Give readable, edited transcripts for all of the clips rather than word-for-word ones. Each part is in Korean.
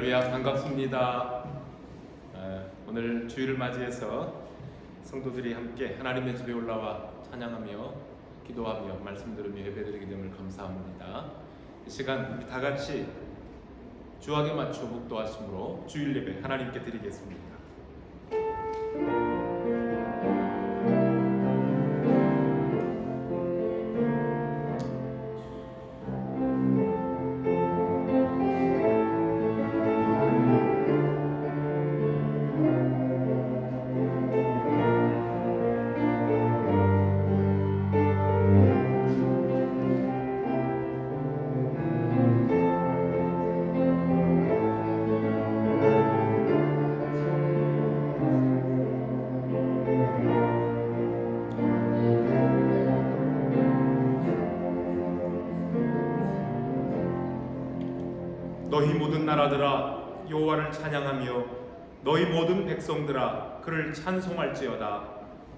할렐루야, 반갑습니다. 오늘 주일을 맞이해서 성도들이 함께 하나님의 집에 올라와 찬양하며 기도하며 말씀 들으며 예배드리게 됨을 감사합니다. 이 시간 우리 다 같이 주악에 맞춰 묵도하심으로 주일 예배 하나님께 드리겠습니다. 너희 모든 나라들아 여호와를 찬양하며 너희 모든 백성들아 그를 찬송할지어다.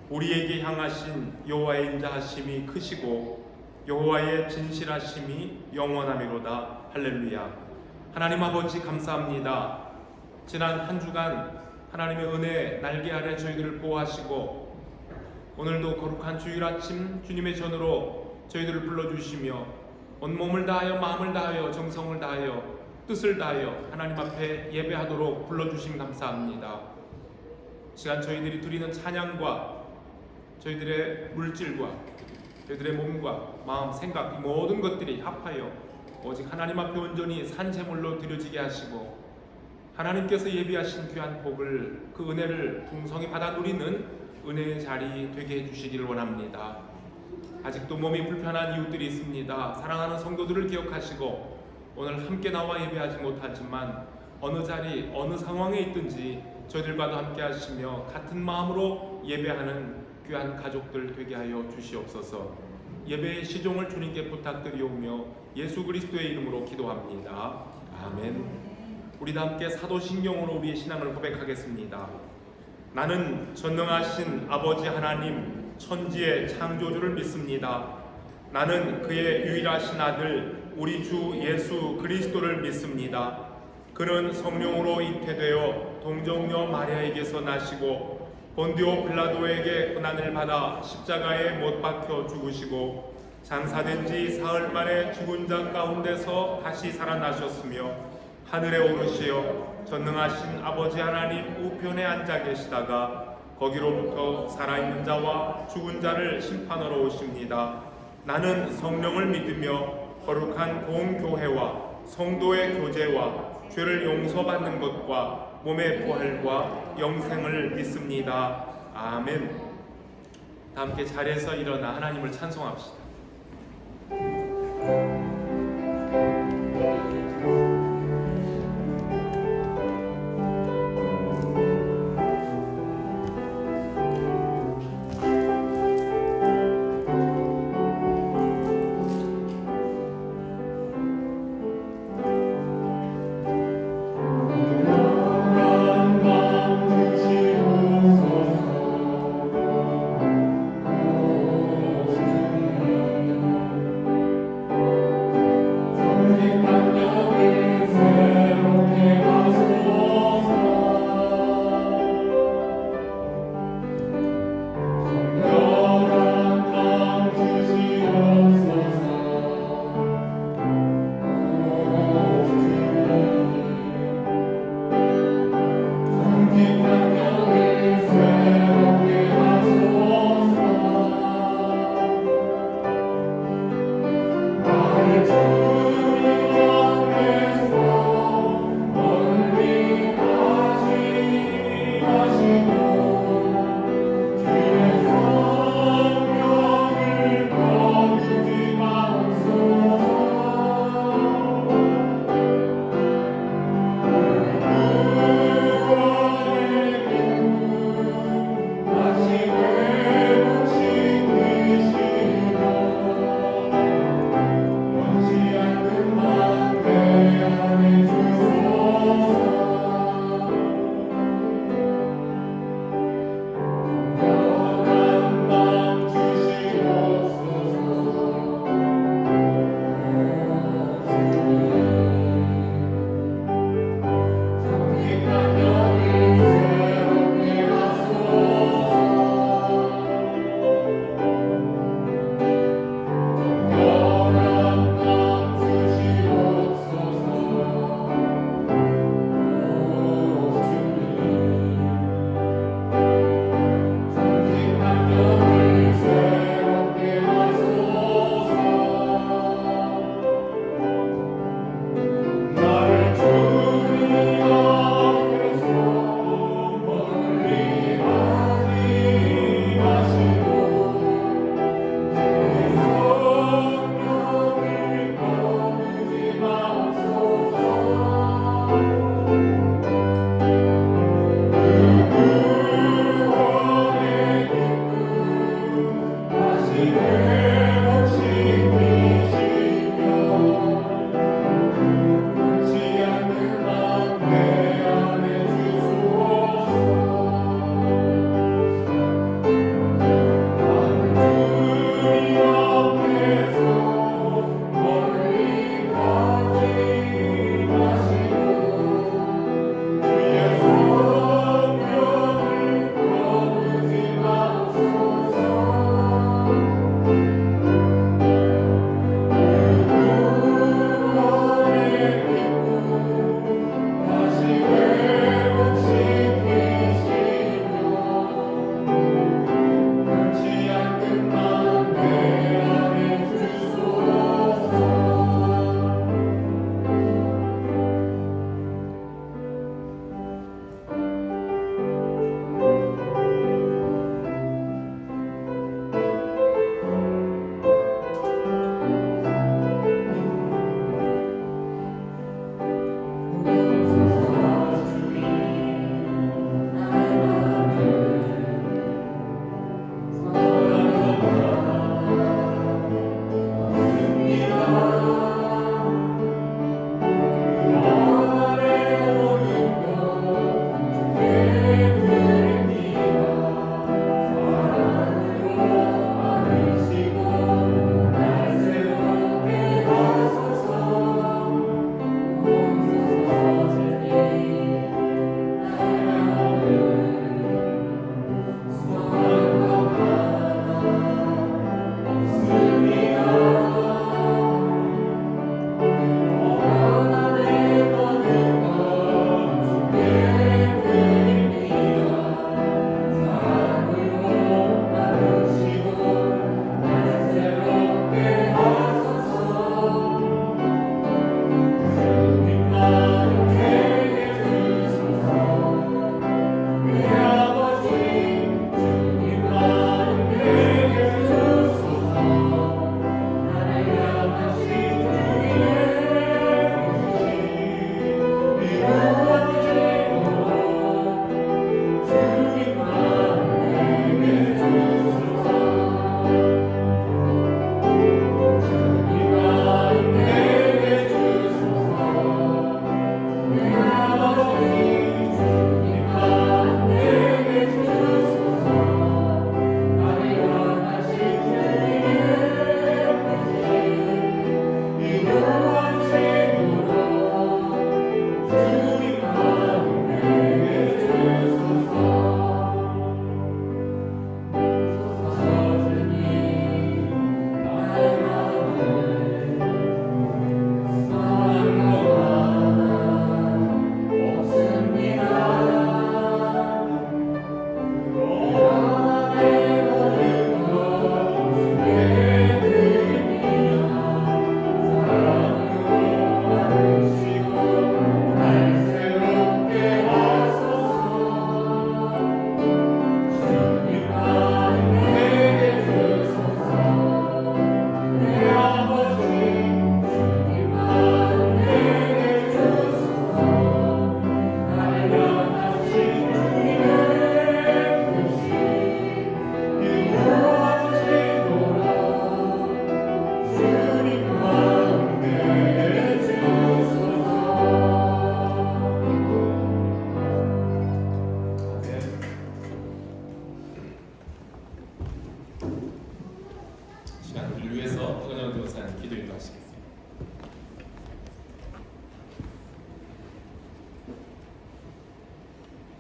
우리에게 향하신 여호와의 인자하심이 크시고 여호와의 진실하심이 영원하미로다. 할렐루야. 하나님 아버지 감사합니다. 지난 한 주간 하나님의 은혜 날개 아래 저희들을 보호하시고 오늘도 거룩한 주일 아침 주님의 전으로 저희들을 불러주시며 온몸을 다하여 마음을 다하여 정성을 다하여 뜻을 다하여 하나님 앞에 예배하도록 불러주심 감사합니다. 시간 저희들이 드리는 찬양과 저희들의 물질과 저희들의 몸과 마음, 생각 이 모든 것들이 합하여 오직 하나님 앞에 온전히 산제물로 드려지게 하시고 하나님께서 예비하신 귀한 복을 그 은혜를 풍성히 받아 누리는 은혜의 자리 되게 해주시기를 원합니다. 아직도 몸이 불편한 이웃들이 있습니다. 사랑하는 성도들을 기억하시고 오늘 함께 나와 예배하지 못하지만 어느 자리 어느 상황에 있든지 저희들과도 함께 하시며 같은 마음으로 예배하는 귀한 가족들 되게 하여 주시옵소서. 예배의 시종을 주님께 부탁드리오며 예수 그리스도의 이름으로 기도합니다. 아멘. 우리 다 함께 사도신경으로 우리의 신앙을 고백하겠습니다. 나는 전능하신 아버지 하나님 천지의 창조주를 믿습니다. 나는 그의 유일하신 아들 우리 주 예수 그리스도를 믿습니다. 그는 성령으로 잉태되어 동정녀 마리아에게서 나시고 본디오 빌라도에게 고난을 받아 십자가에 못 박혀 죽으시고 장사된 지 사흘 만에 죽은 자 가운데서 다시 살아나셨으며 하늘에 오르시어 전능하신 아버지 하나님 우편에 앉아 계시다가 거기로부터 살아있는 자와 죽은 자를 심판하러 오십니다. 나는 성령을 믿으며 거룩한 공교회와 성도의 교제와 죄를 용서받는 것과 몸의 부활과 영생을 믿습니다. 아멘. 다 함께 자리에서 일어나 하나님을 찬송합시다. Amen.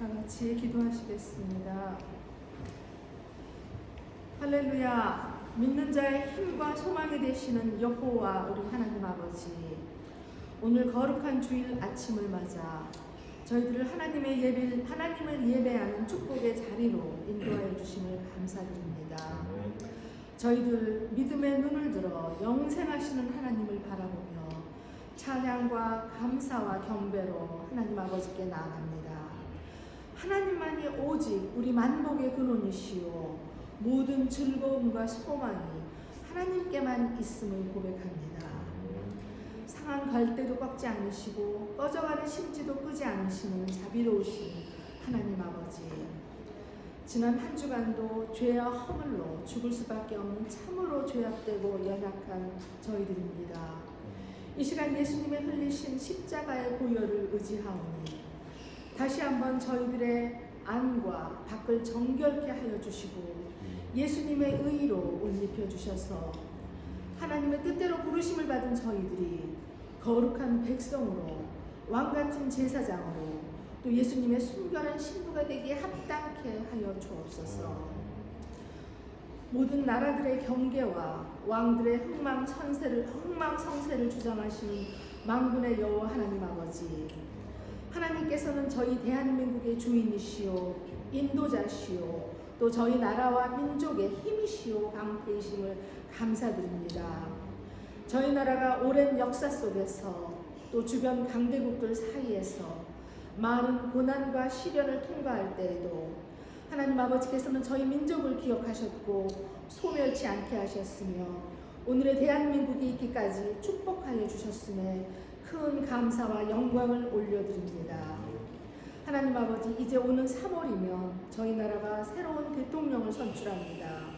다 같이 기도하시겠습니다. 할렐루야. 믿는 자의 힘과 소망이 되시는 여호와 우리 하나님 아버지, 오늘 거룩한 주일 아침을 맞아 저희들을 하나님을 예배하는 축복의 자리로 인도하여 주심을 감사드립니다. 저희들 믿음의 눈을 들어 영생하시는 하나님을 바라보며 찬양과 감사와 경배로 하나님 아버지께 나아갑니다. 하나님만이 오직 우리 만복의 근원이시오 모든 즐거움과 소망이 하나님께만 있음을 고백합니다. 상한 갈대도 꺾지 않으시고 꺼져가는 심지도 끄지 않으시는 자비로우신 하나님 아버지, 지난 한 주간도 죄와 허물로 죽을 수밖에 없는 참으로 죄악되고 연약한 저희들입니다. 이 시간 예수님의 흘리신 십자가의 보혈을 의지하오니 다시 한번 저희들의 안과 밖을 정결케 하여 주시고 예수님의 의로 옷 입혀 주셔서 하나님의 뜻대로 부르심을 받은 저희들이 거룩한 백성으로 왕같은 제사장으로 또 예수님의 순결한 신부가 되기에 합당케 하여 주옵소서. 모든 나라들의 경계와 왕들의 흥망성쇠를 주장하시는 만군의 여호와 하나님 아버지, 하나님께서는 저희 대한민국의 주인이시오 인도자시오 또 저희 나라와 민족의 힘이시오 방패이심을 감사드립니다. 저희 나라가 오랜 역사 속에서 또 주변 강대국들 사이에서 많은 고난과 시련을 통과할 때에도 하나님 아버지께서는 저희 민족을 기억하셨고 소멸치 않게 하셨으며 오늘의 대한민국이 있기까지 축복하여 주셨음에 큰 감사와 영광을 올려드립니다. 하나님 아버지, 이제 오는 3월이면 저희 나라가 새로운 대통령을 선출합니다.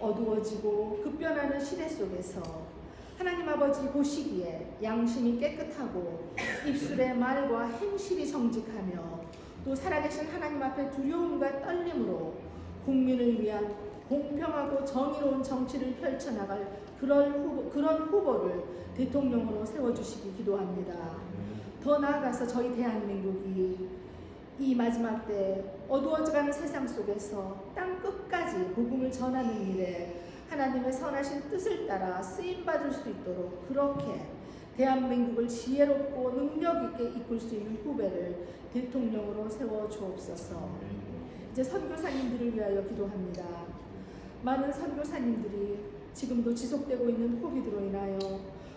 어두워지고 급변하는 시대 속에서 하나님 아버지 보시기에 양심이 깨끗하고 입술의 말과 행실이 정직하며 또 살아계신 하나님 앞에 두려움과 떨림으로 국민을 위한 공평하고 정의로운 정치를 펼쳐나갈 그런 후보를 대통령으로 세워주시기 기도합니다. 더 나아가서 저희 대한민국이 이 마지막 때 어두워져가는 세상 속에서 땅 끝까지 복음을 전하는 일에 하나님의 선하신 뜻을 따라 쓰임받을 수 있도록 그렇게 대한민국을 지혜롭고 능력있게 이끌 수 있는 후배를 대통령으로 세워주옵소서. 이제 선교사님들을 위하여 기도합니다. 많은 선교사님들이 지금도 지속되고 있는 코비드로 인하여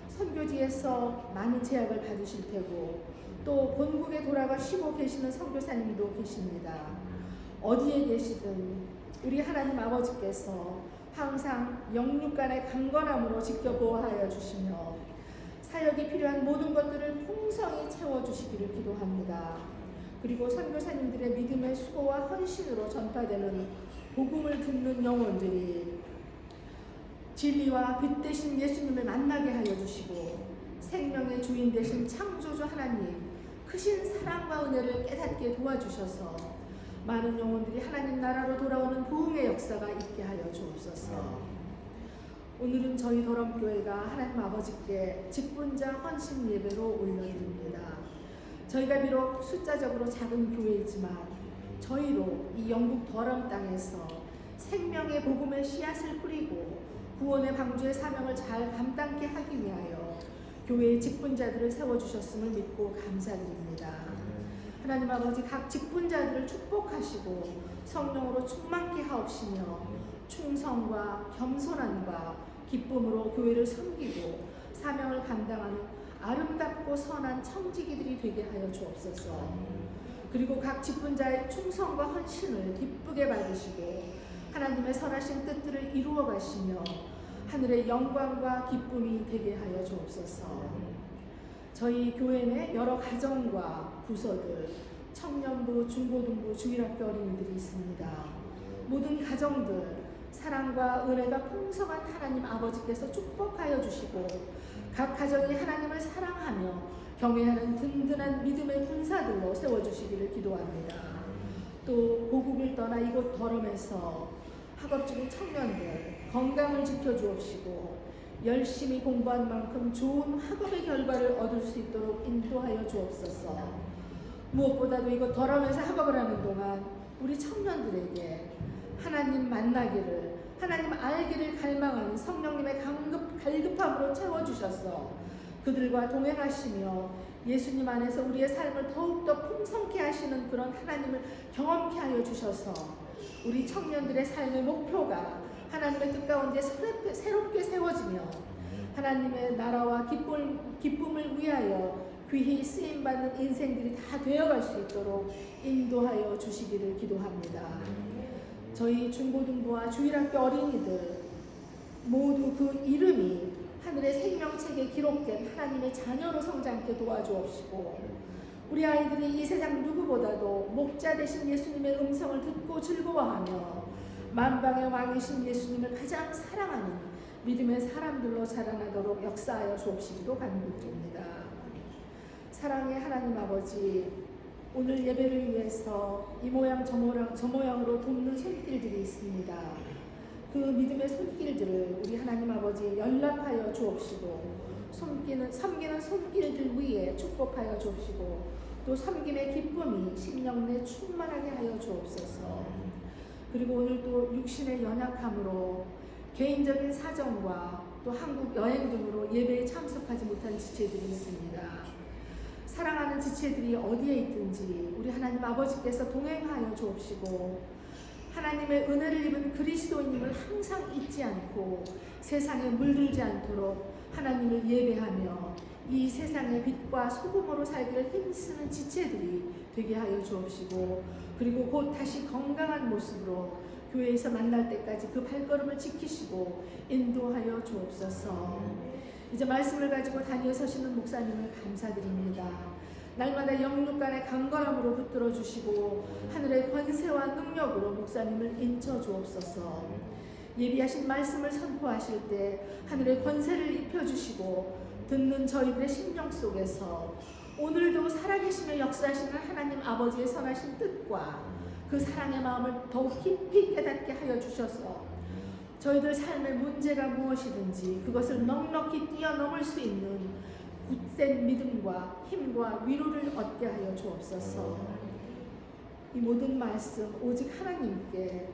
선교지에서 많은 제약을 받으실 테고 또 본국에 돌아가 쉬고 계시는 선교사님도 계십니다. 어디에 계시든 우리 하나님 아버지께서 항상 영육간의 강건함으로 지켜보호하여 주시며 사역이 필요한 모든 것들을 풍성히 채워주시기를 기도합니다. 그리고 선교사님들의 믿음의 수고와 헌신으로 전파되는 복음을 듣는 영혼들이 진리와 빛 되신 예수님을 만나게 하여 주시고 생명의 주인 되신 창조주 하나님 크신 사랑과 은혜를 깨닫게 도와주셔서 많은 영혼들이 하나님 나라로 돌아오는 부흥의 역사가 있게 하여 주옵소서. 오늘은 저희 더럼교회가 하나님 아버지께 직분자 헌신 예배로 올려드립니다. 저희가 비록 숫자적으로 작은 교회이지만 저희로 이 영국 더럼 땅에서 생명의 복음의 씨앗을 뿌리고 구원의 방주의 사명을 잘 감당케 하기 위하여 교회의 직분자들을 세워주셨음을 믿고 감사드립니다. 하나님 아버지, 각 직분자들을 축복하시고 성령으로 충만케 하옵시며 충성과 겸손함과 기쁨으로 교회를 섬기고 사명을 감당하는 아름답고 선한 청지기들이 되게 하여 주옵소서. 그리고 각 직분자의 충성과 헌신을 기쁘게 받으시고 하나님의 선하신 뜻들을 이루어 가시며 하늘의 영광과 기쁨이 되게 하여 주옵소서. 저희 교회 내 여러 가정과 부서들, 청년부, 중고등부, 주일학교 어린이들이 있습니다. 모든 가정들 사랑과 은혜가 풍성한 하나님 아버지께서 축복하여 주시고 각 가정이 하나님을 사랑하며 경외하는 든든한 믿음의 군사들로 세워주시기를 기도합니다. 또 고국을 떠나 이곳 더럼에서 학업 중인 청년들 건강을 지켜주옵시고 열심히 공부한 만큼 좋은 학업의 결과를 얻을 수 있도록 인도하여 주옵소서. 무엇보다도 이거 돌아오면서 학업을 하는 동안 우리 청년들에게 하나님 만나기를, 하나님 알기를 갈망하는 성령님의 갈급함으로 채워주셔서 그들과 동행하시며 예수님 안에서 우리의 삶을 더욱더 풍성케 하시는 그런 하나님을 경험케 하여 주셔서 우리 청년들의 삶의 목표가 하나님의 뜻 가운데 새롭게 세워지며 하나님의 나라와 기쁨을 위하여 귀히 쓰임받는 인생들이 다 되어갈 수 있도록 인도하여 주시기를 기도합니다. 저희 중고등부와 주일학교 어린이들 모두 그 이름이 하늘의 생명책에 기록된 하나님의 자녀로 성장케 도와주옵시고 우리 아이들이 이 세상 누구보다도 목자 되신 예수님의 음성을 듣고 즐거워하며 만방의 왕이신 예수님을 가장 사랑하는 믿음의 사람들로 자라나도록 역사하여 주옵시기도 간구드립니다. 사랑의 하나님 아버지, 오늘 예배를 위해서 이 모양 저 모양으로 돕는 손길들이 있습니다. 그 믿음의 손길들을 우리 하나님 아버지 연락하여 주옵시고 섬기는 손길들 위에 축복하여 주옵시고 또 섬김의 기쁨이 심령 내 충만하게 하여 주옵소서. 그리고 오늘 또 육신의 연약함으로 개인적인 사정과 또 한국 여행 등으로 예배에 참석하지 못한 지체들이 있습니다. 사랑하는 지체들이 어디에 있든지 우리 하나님 아버지께서 동행하여 주옵시고 하나님의 은혜를 입은 그리스도인임을 항상 잊지 않고 세상에 물들지 않도록 하나님을 예배하며 이 세상의 빛과 소금으로 살기를 힘쓰는 지체들이 되게 하여 주옵시고 그리고 곧 다시 건강한 모습으로 교회에서 만날 때까지 그 발걸음을 지키시고 인도하여 주옵소서. 이제 말씀을 가지고 다니어 서시는 목사님을 감사드립니다. 날마다 영육간의 강건함으로 붙들어 주시고 하늘의 권세와 능력으로 목사님을 인쳐 주옵소서. 예비하신 말씀을 선포하실 때 하늘의 권세를 입혀 주시고 듣는 저희들의 심령 속에서 오늘도 살아계시며 역사하시는 하나님 아버지의 선하신 뜻과 그 사랑의 마음을 더욱 깊이 깨닫게 하여 주셔서 저희들 삶의 문제가 무엇이든지 그것을 넉넉히 뛰어넘을 수 있는 굳센 믿음과 힘과 위로를 얻게 하여 주옵소서. 이 모든 말씀 오직 하나님께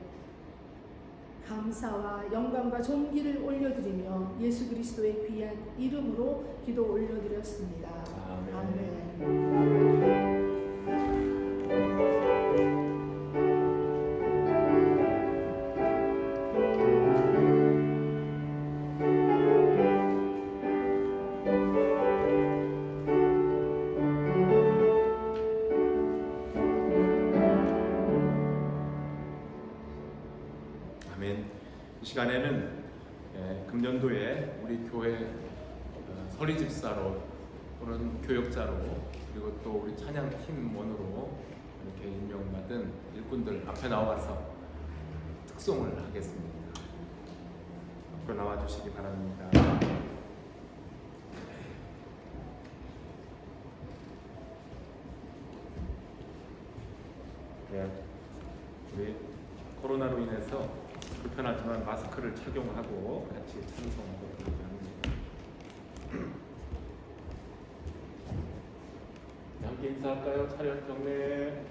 감사와 영광과 존귀를 올려드리며 예수 그리스도의 귀한 이름으로 기도 올려드렸습니다. 아멘. 이 시간에는 금년도에 우리 교회 서리 집사로 또는 교역자로 그리고 또 우리 찬양 팀원으로 이렇게 임명받은 일꾼들 앞에 나와서 특송을 하겠습니다. 앞으로 나와 주시기 바랍니다. 우리 코로나로 인해서 불편하지만 마스크를 착용하고 같이 찬송하도록 합니다. 함께 인사할까요? 차렷 경례.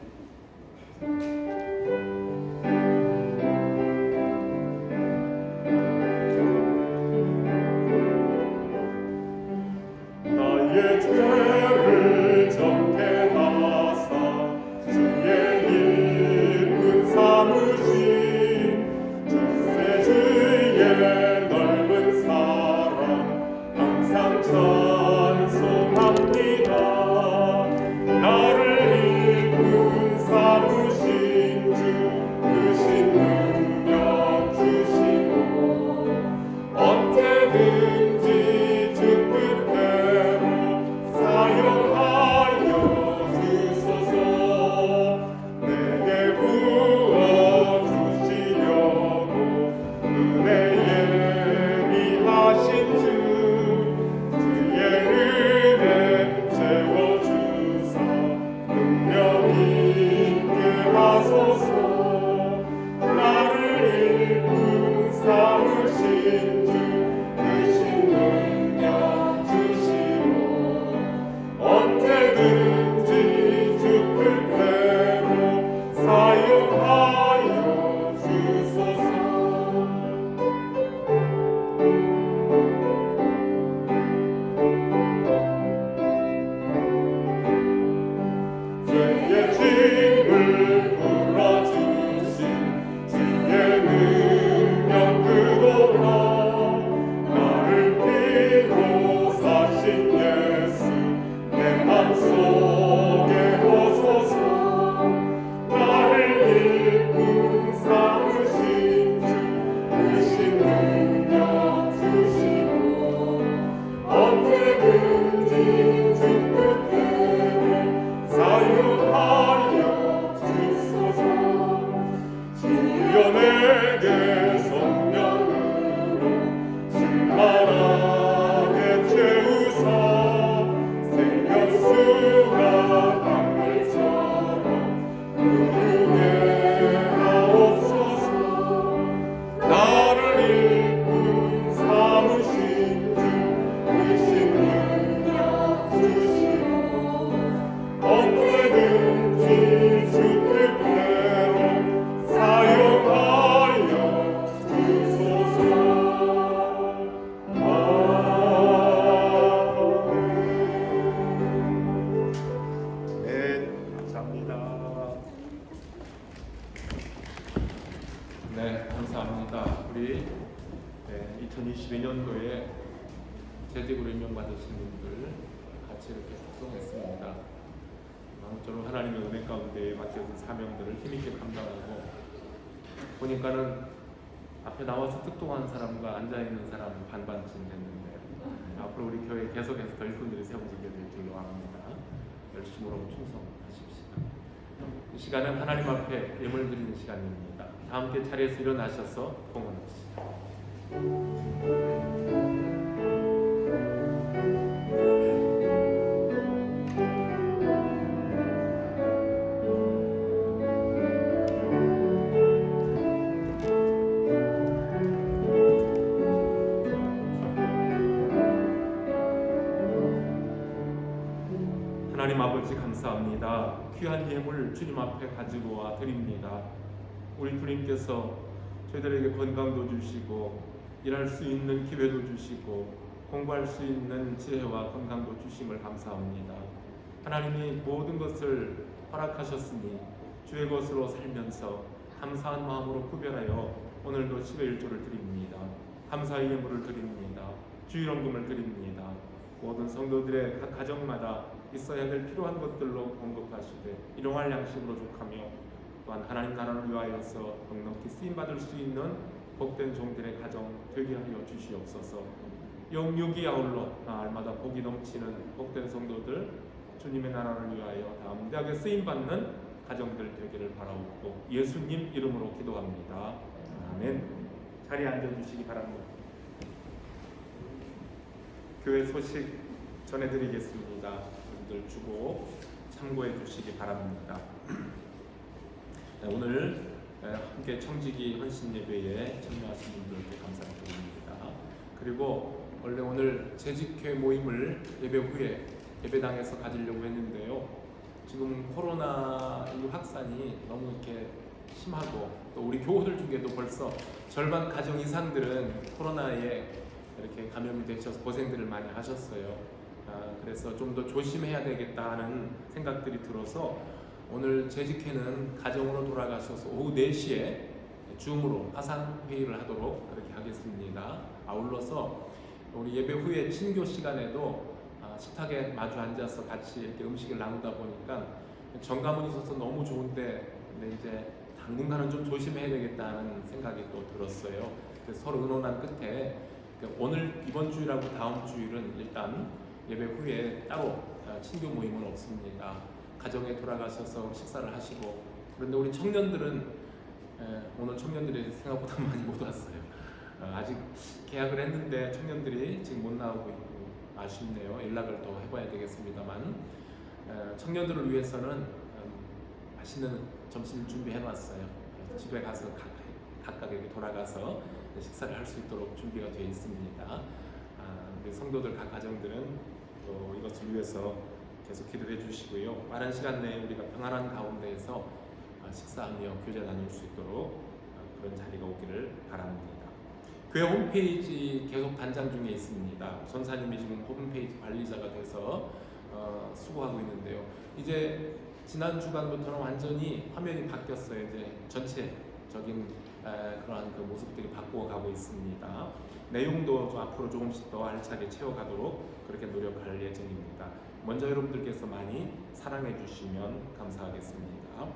나의 죄를 정케 하사 주의 이름 삼으시 주의 넓은 사랑 항상 찬송합니다. 나를 이룬 삼으신 네, 감사합니다. 우리 2022년도에 재직으로 임명받으신 분들 같이 이렇게 작성했습니다. 아무쪼록 하나님의 은혜 가운데 맡겨진 사명들을 힘있게 감당하고 보니까는 앞에 나와서 특동한 사람과 앉아있는 사람은 반반쯤 됐는데 앞으로 우리 교회 계속해서 더 일꾼들이 세워지게 될 줄로 압니다. 열심으로 충성하십시오. 이 시간은 하나님 앞에 예물 드리는 시간입니다. 다 함께 자리에서 일어나셔서 봉헌합시다. 하나님 아버지 감사합니다. 귀한 예물 주님 앞에 가지고 와 드립니다. 우리 주님께서 저희들에게 건강도 주시고 일할 수 있는 기회도 주시고 공부할 수 있는 지혜와 건강도 주심을 감사합니다. 하나님이 모든 것을 허락하셨으니 주의 것으로 살면서 감사한 마음으로 구별하여 오늘도 10의 1조를 드립니다. 감사의 예물을 드립니다. 주일원금을 드립니다. 모든 성도들의 각 가정마다 있어야 될 필요한 것들로 공급하시되 일용할 양식으로 족하며 또한 하나님 나라를 위하여서 넉넉히 쓰임받을 수 있는 복된 종들의 가정 되게 하여 주시옵소서. 영육이 아울러 날마다 복이 넘치는 복된 성도들 주님의 나라를 위하여 담대하게 쓰임받는 가정들 되기를 바라옵고 예수님 이름으로 기도합니다. 아멘. 자리에 앉아주시기 바랍니다. 교회 소식 전해드리겠습니다. 여러분들 주고 참고해 주시기 바랍니다. 네, 오늘 함께 청지기 헌신 예배에 참여하신 분들께 감사드립니다. 그리고 원래 오늘 재직회 모임을 예배 후에 예배당에서 가지려고 했는데요. 지금 코로나 이 확산이 너무 이렇게 심하고 또 우리 교우들 중에도 벌써 절반 가정 이상들은 코로나에 이렇게 감염이 되셔서 고생들을 많이 하셨어요. 그래서 좀 더 조심해야 되겠다는 생각들이 들어서 오늘 재직회는 가정으로 돌아가셔서 오후 4시에 줌으로 화상 회의를 하도록 그렇게 하겠습니다. 아울러서 우리 예배 후에 친교 시간에도 식탁에 마주 앉아서 같이 이렇게 음식을 나누다 보니까 정감은 있어서 너무 좋은데 근데 이제 당분간은 좀 조심해야 되겠다는 생각이 또 들었어요. 그래서 서로 의논한 끝에 오늘 이번 주일하고 다음 주일은 일단 예배 후에 따로 친교 모임은 없습니다. 가정에 돌아가셔서 식사를 하시고 그런데 우리 청년들은 오늘 청년들이 생각보다 많이 못 왔어요. 아직 계약을 했는데 청년들이 지금 못 나오고 있고 아쉽네요. 연락을 또 해봐야 되겠습니다만 청년들을 위해서는 맛있는 점심 준비해놨어요. 집에 가서 각각에게 돌아가서 식사를 할 수 있도록 준비가 되어 있습니다. 우리 성도들 각 가정들은 또 이것을 위해서 계속 기도해 주시고요. 빠른 시간 내에 우리가 평안한 가운데에서 식사하며 교제 나눌 수 있도록 그런 자리가 오기를 바랍니다. 교회 홈페이지 계속 단장 중에 있습니다. 전사님이 지금 홈페이지 관리자가 돼서 수고하고 있는데요. 이제 지난 주간부터는 완전히 화면이 바뀌었어요. 이제 전체적인 그러한 그 모습들이 바꾸어 가고 있습니다. 내용도 앞으로 조금씩 더 알차게 채워가도록 그렇게 노력할 예정입니다. 먼저 여러분들께서 많이 사랑해 주시면 감사하겠습니다.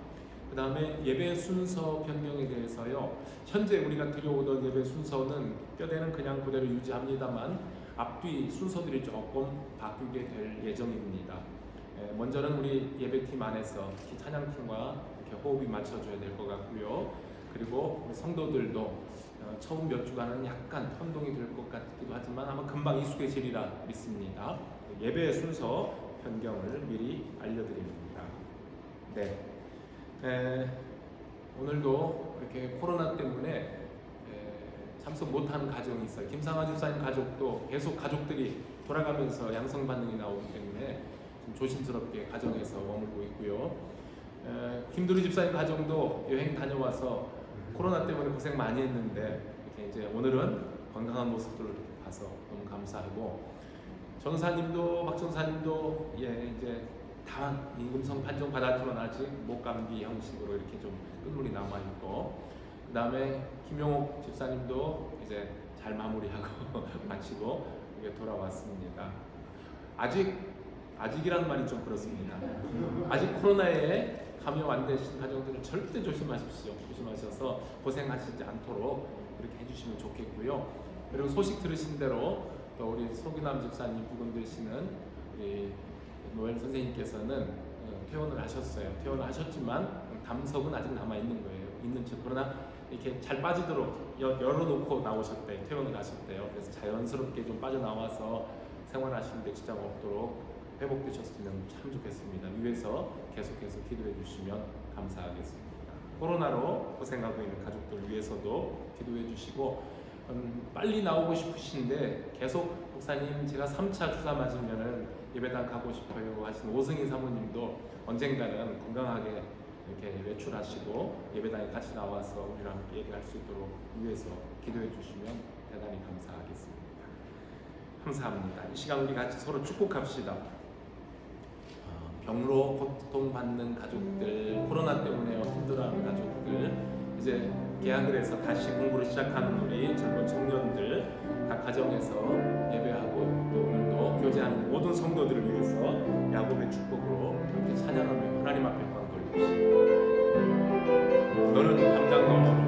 그 다음에 예배 순서 변경에 대해서요. 현재 우리가 드려오던 예배 순서는 뼈대는 그냥 그대로 유지합니다만 앞뒤 순서들이 조금 바뀌게 될 예정입니다. 먼저는 우리 예배팀 안에서 특히 찬양팀과 이렇게 호흡이 맞춰줘야 될 것 같고요. 그리고 우리 성도들도 처음 몇 주간은 약간 혼동이 될 것 같기도 하지만 아마 금방 익숙해지리라 믿습니다. 예배 순서 변경을 미리 알려드립니다. 네. 오늘도 이렇게 코로나 때문에 참석 못하는 가정이 있어요. 김상아 집사님 가족도 계속 가족들이 돌아가면서 양성 반응이 나오기 때문에 좀 조심스럽게 가정에서 머물고 있고요. 김두리 집사님 가정도 여행 다녀와서 코로나 때문에 고생 많이 했는데 이렇게 이제 오늘은 건강한 모습들을 봐서 너무 감사하고, 전사님도 박 전사님도 이제 다 임금 판정 받았지만 아직 목감기 형식으로 이렇게 좀 끝물이 남아 있고, 그 다음에 김용옥 집사님도 이제 잘 마무리하고 마치고 이게 돌아왔습니다. 아직이란 말이 좀 그렇습니다. 아직 코로나에 감염 안 되신 가정들은 절대 조심하십시오. 조심하셔서 고생하시지 않도록 그렇게 해주시면 좋겠고요. 그리고 소식 들으신 대로 또 우리 소기남 집사님 부근 되시는 우리 노엘 선생님께서는 퇴원을 하셨어요. 퇴원을 하셨지만 담석은 아직 남아 있는 거예요. 있는 척. 그러나 이렇게 잘 빠지도록 열어놓고 나오셨대. 퇴원을 하셨대요. 그래서 자연스럽게 좀 빠져나와서 생활하시는데 지장 없도록 회복되셨으면 참 좋겠습니다. 위에서 계속해서 기도해 주시면 감사하겠습니다. 코로나로 고생하고 있는 가족들 위해서도 기도해 주시고, 빨리 나오고 싶으신데 계속 목사님 제가 3차 주사 맞으면은 예배당 가고 싶어요 하시는 오승희 사모님도 언젠가는 건강하게 이렇게 외출하시고 예배당에 같이 나와서 우리랑 함께 얘기할 수 있도록 위해서 기도해 주시면 대단히 감사하겠습니다. 감사합니다. 이 시간 우리 같이 서로 축복합시다. 병으로 고통받는 가족들, 코로나 때문에 힘들어하는 가족들, 이제 개학을 해서 다시 공부를 시작하는 우리 젊은 청년들, 각 가정에서 예배하고 또 오늘도 교제하는 모든 성도들을 위해서 야곱의 축복으로 함께 찬양하며 하나님 앞에 영광 돌립시다. 너는 담장 너머로.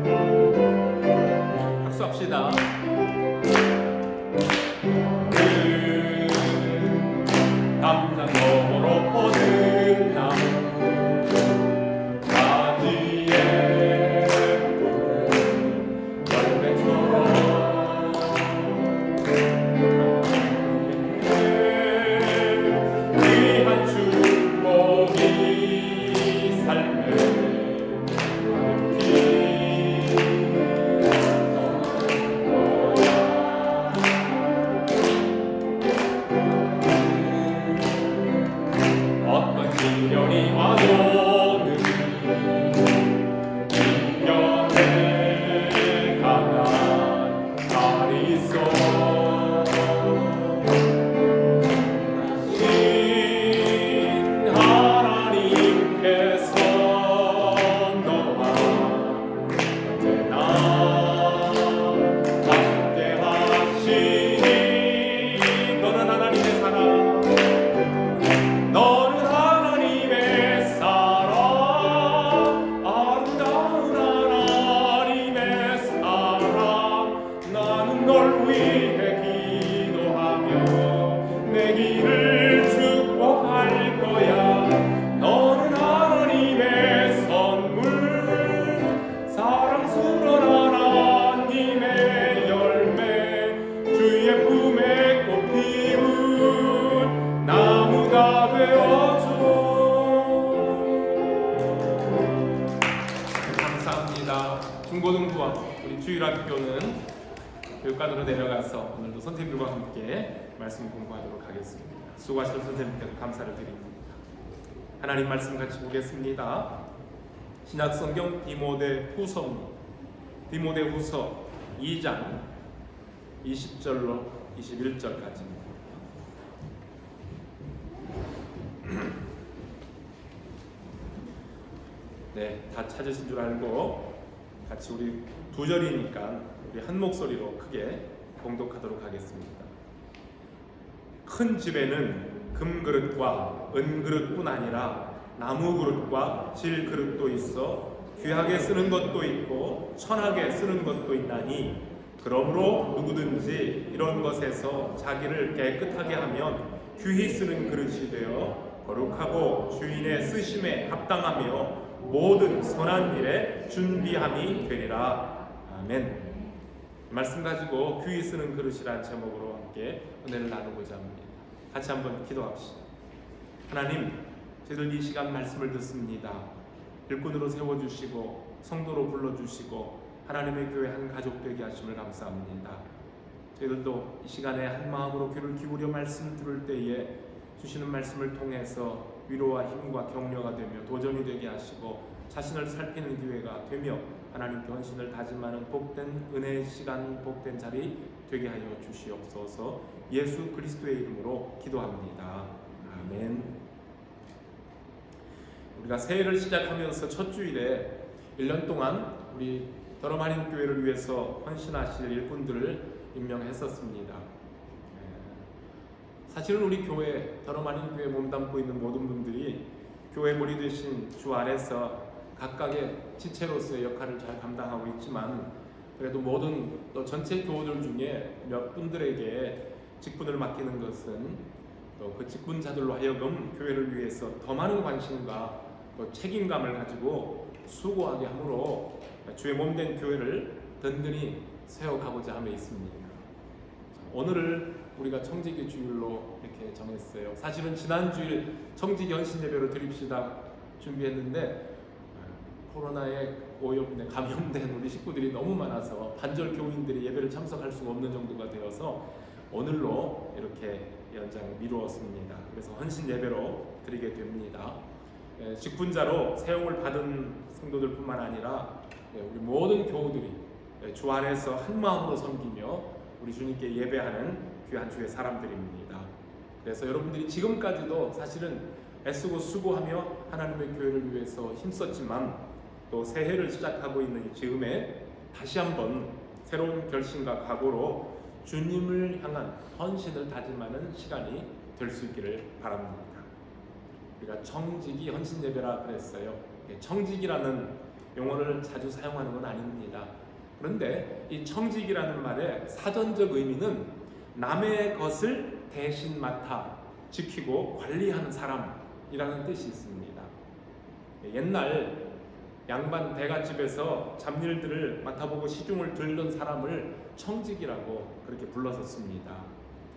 박수합시다. 담장 너머로 뻗은 나무 가지에 열매처럼 귀한 축복이 삶에 어떤 시련이 와도는 인연에 강한 날이 있어 신 하나님께서 너와 언제나 함께 하시니 너는 하나님의 사랑, 너는 하나님의 사랑, 아름다운 하나님의 사랑. 나는 널 위해 기도하며 내 길을 축복할 거야. 너는 하나님의 선물, 사랑스러운 하나님의 열매, 주의 품에 꽃 피운 나무가 되어줘. 감사합니다. 중고등부와 우리 주일학교는 교육관으로 내려가서 오늘도 선생님들과 함께 말씀 공부하도록 하겠습니다. 수고하신 선생님께도 감사를 드립니다. 하나님 말씀 같이 보겠습니다. 신약성경 디모데후서 2장 20절로 21절까지입니다. 네, 다 찾으신 줄 알고 같이 우리 두 절이니까 우리 한 목소리로 크게 봉독하도록 하겠습니다. 큰 집에는 금그릇과 은그릇뿐 아니라 나무그릇과 질그릇도 있어 귀하게 쓰는 것도 있고 천하게 쓰는 것도 있나니, 그러므로 누구든지 이런 것에서 자기를 깨끗하게 하면 귀히 쓰는 그릇이 되어 거룩하고 주인의 쓰심에 합당하며 모든 선한 일에 준비함이 되리라. 아멘. 말씀 가지고 귀히 쓰는 그릇이란 제목으로 함께 은혜를 나누고자 합니다. 같이 한번 기도합시다. 하나님, 저희들 이 시간 말씀을 듣습니다. 일꾼으로 세워주시고 성도로 불러주시고 하나님의 교회 한 가족 되게 하심을 감사합니다. 저희들도 이 시간에 한 마음으로 귀를 기울여 말씀 들을 때에 주시는 말씀을 통해서 위로와 힘과 격려가 되며 도전이 되게 하시고 자신을 살피는 기회가 되며 하나님께 헌신을 다짐하는 복된 은혜의 시간, 복된 자리 되게 하여 주시옵소서. 예수 그리스도의 이름으로 기도합니다. 아멘. 우리가 새해를 시작하면서 첫 주일에 1년 동안 우리 더러마린 교회를 위해서 헌신하실 일꾼들을 임명했었습니다. 사실은 우리 교회, 더러마린 교회 몸담고 있는 모든 분들이 교회 머리 되신 주 안에서 각각의 지체로서의 역할을 잘 감당하고 있지만 그래도 모든 또 전체 교우들 중에 몇 분들에게 직분을 맡기는 것은 또 그 직분자들로 하여금 교회를 위해서 더 많은 관심과 또 책임감을 가지고 수고하게 함으로 주의 몸된 교회를 든든히 세워가고자 함에 있습니다. 오늘을 우리가 청지기 주일로 이렇게 정했어요. 사실은 지난 주일 청지기 헌신 예배로 드립시다 준비했는데 코로나에 오염된 감염된 우리 식구들이 너무 많아서 반절 교인들이 예배를 참석할 수가 없는 정도가 되어서 오늘로 이렇게 연장 미루었습니다. 그래서 헌신 예배로 드리게 됩니다. 직분자로 세움을 받은 성도들뿐만 아니라 우리 모든 교우들이 주 안에서 한 마음으로 섬기며 우리 주님께 예배하는 귀한 주의 사람들입니다. 그래서 여러분들이 지금까지도 사실은 애쓰고 수고하며 하나님의 교회를 위해서 힘썼지만 또 새해를 시작하고 있는 즈음에 다시 한번 새로운 결심과 각오로 주님을 향한 헌신을 다짐하는 시간이 될 수 있기를 바랍니다. 우리가 청지기 헌신 예배라 그랬어요. 청지기라는 용어를 자주 사용하는 건 아닙니다. 그런데 이 청지기라는 말의 사전적 의미는 남의 것을 대신 맡아 지키고 관리하는 사람이라는 뜻이 있습니다. 옛날 양반 대갓집에서 잡일들을 맡아보고 시중을 들던 사람을 청지기라고 그렇게 불렀었습니다.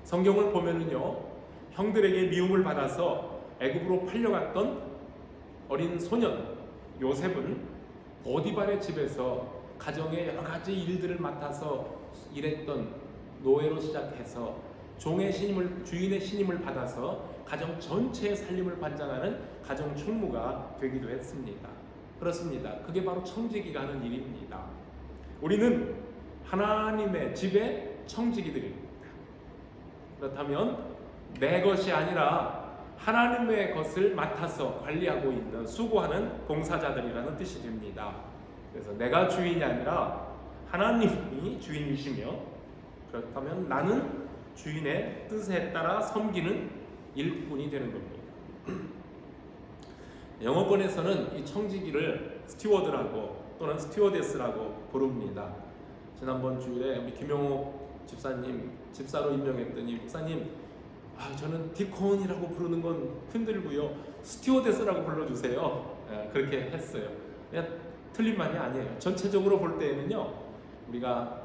성경을 보면은요, 형들에게 미움을 받아서 애굽으로 팔려갔던 어린 소년 요셉은 보디발의 집에서 가정의 여러 가지 일들을 맡아서 일했던 노예로 시작해서 종의 신임을, 주인의 신임을 받아서 가정 전체의 살림을 관장하는 가정 총무가 되기도 했습니다. 그렇습니다. 그게 바로 청지기가 하는 일입니다. 우리는 하나님의 집의 청지기들입니다. 그렇다면 내 것이 아니라 하나님의 것을 맡아서 관리하고 있는 수고하는 봉사자들이라는 뜻이 됩니다. 그래서 내가 주인이 아니라 하나님이 주인이시며 그렇다면 나는 주인의 뜻에 따라 섬기는 일꾼이 되는 겁니다. 영어권에서는 이 청지기를 스튜어드라고 또는 스튜어데스라고 부릅니다. 지난번 주일에 우리 김용옥 집사님 집사로 임명했더니 목사님, 저는 디콘이라고 부르는 건 힘들고요, 스튜어데스라고 불러주세요. 그렇게 했어요. 그냥 틀린 말이 아니에요. 전체적으로 볼 때에는요, 우리가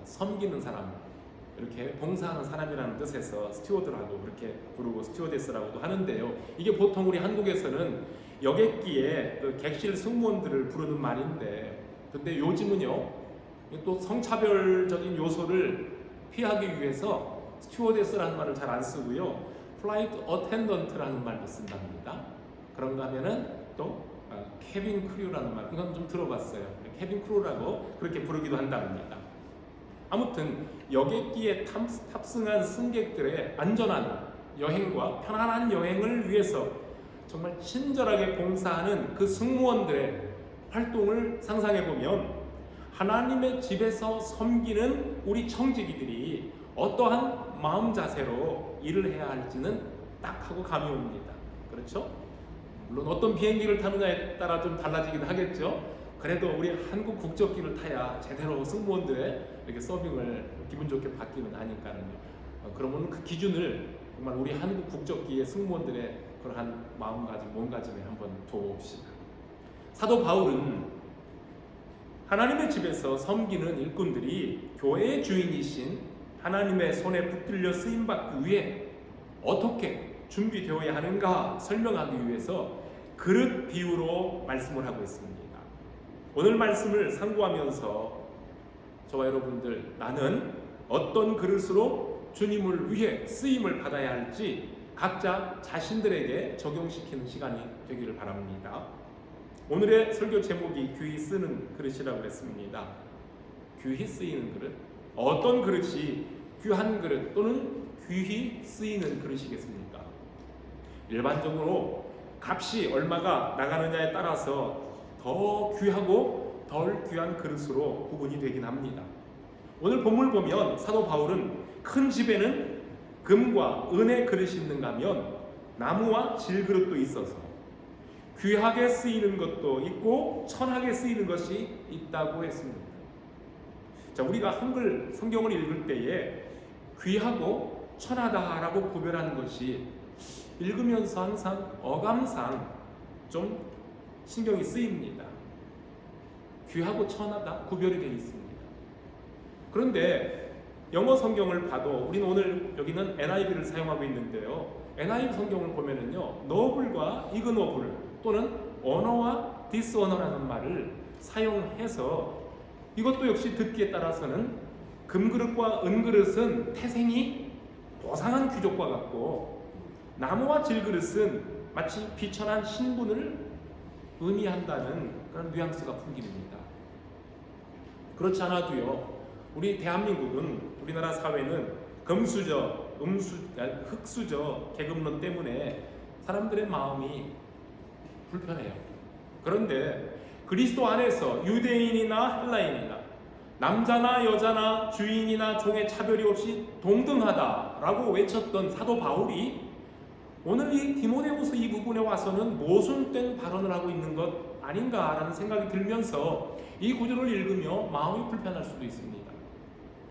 섬기는 사람, 이렇게 봉사하는 사람이라는 뜻에서 스튜어드라고 그렇게 부르고 스튜어데스라고도 하는데요. 이게 보통 우리 한국에서는 여객기에 그 객실 승무원들을 부르는 말인데, 근데 요즘은요 또 성차별적인 요소를 피하기 위해서 스튜어데스라는 말을 잘 안 쓰고요, 플라이트 어텐던트라는 말도 쓴답니다. 그런가 하면은 또 캐빈 크루라는 말, 이건 좀 들어봤어요. 캐빈 크루라고 그렇게 부르기도 한답니다. 아무튼 여객기에 탑승한 승객들의 안전한 여행과 편안한 여행을 위해서 정말 친절하게 봉사하는 그 승무원들의 활동을 상상해 보면 하나님의 집에서 섬기는 우리 청지기들이 어떠한 마음 자세로 일을 해야 할지는 딱 하고 감이 옵니다. 그렇죠? 물론 어떤 비행기를 타느냐에 따라 좀 달라지긴 하겠죠. 그래도 우리 한국 국적기를 타야 제대로 승무원들의 이렇게 서빙을 기분 좋게 받기는 하니까요. 그러면 그 기준을 정말 우리 한국 국적기의 승무원들의 그러한 마음가짐, 몸가짐에 한번 두어봅시다. 사도 바울은 하나님의 집에서 섬기는 일꾼들이 교회의 주인이신 하나님의 손에 붙들려 쓰임받기 위해 어떻게 준비되어야 하는가 설명하기 위해서 그릇 비유로 말씀을 하고 있습니다. 오늘 말씀을 상고하면서 저와 여러분들, 나는 어떤 그릇으로 주님을 위해 쓰임을 받아야 할지 각자 자신들에게 적용시키는 시간이 되기를 바랍니다. 오늘의 설교 제목이 귀히 쓰는 그릇이라고 했습니다. 귀히 쓰이는 그릇? 어떤 그릇이 귀한 그릇 또는 귀히 쓰이는 그릇이겠습니까? 일반적으로 값이 얼마가 나가느냐에 따라서 더 귀하고 덜 귀한 그릇으로 구분이 되긴 합니다. 오늘 본문을 보면 사도 바울은 큰 집에는 금과 은의 그릇이 있는가 하면 나무와 질그릇도 있어서 귀하게 쓰이는 것도 있고 천하게 쓰이는 것이 있다고 했습니다. 자, 우리가 한글 성경을 읽을 때에 귀하고 천하다라고 구별하는 것이 읽으면서 항상 어감상 좀 신경이 쓰입니다. 귀하고 천하다 구별이 되어 있습니다. 그런데 영어 성경을 봐도 우리는 오늘 여기는 NIV를 사용하고 있는데요. NIV 성경을 보면은요, noble과 ignoble 또는 honor와 dishonor라는 말을 사용해서 이것도 역시 듣기에 따라서는 금그릇과 은그릇은 태생이 고상한 귀족과 같고 나무와 질그릇은 마치 비천한 신분을 의미한다는 그런 뉘앙스가 풍깁니다. 그렇지 않아도요, 우리 대한민국은, 우리나라 사회는 금수저, 흑수저 계급론 때문에 사람들의 마음이 불편해요. 그런데 그리스도 안에서 유대인이나 헬라인이나 남자나 여자나 주인이나 종의 차별이 없이 동등하다라고 외쳤던 사도 바울이 오늘 이 디모데후서 이 부분에 와서는 모순된 발언을 하고 있는 것 아닌가라는 생각이 들면서 이 구절을 읽으며 마음이 불편할 수도 있습니다.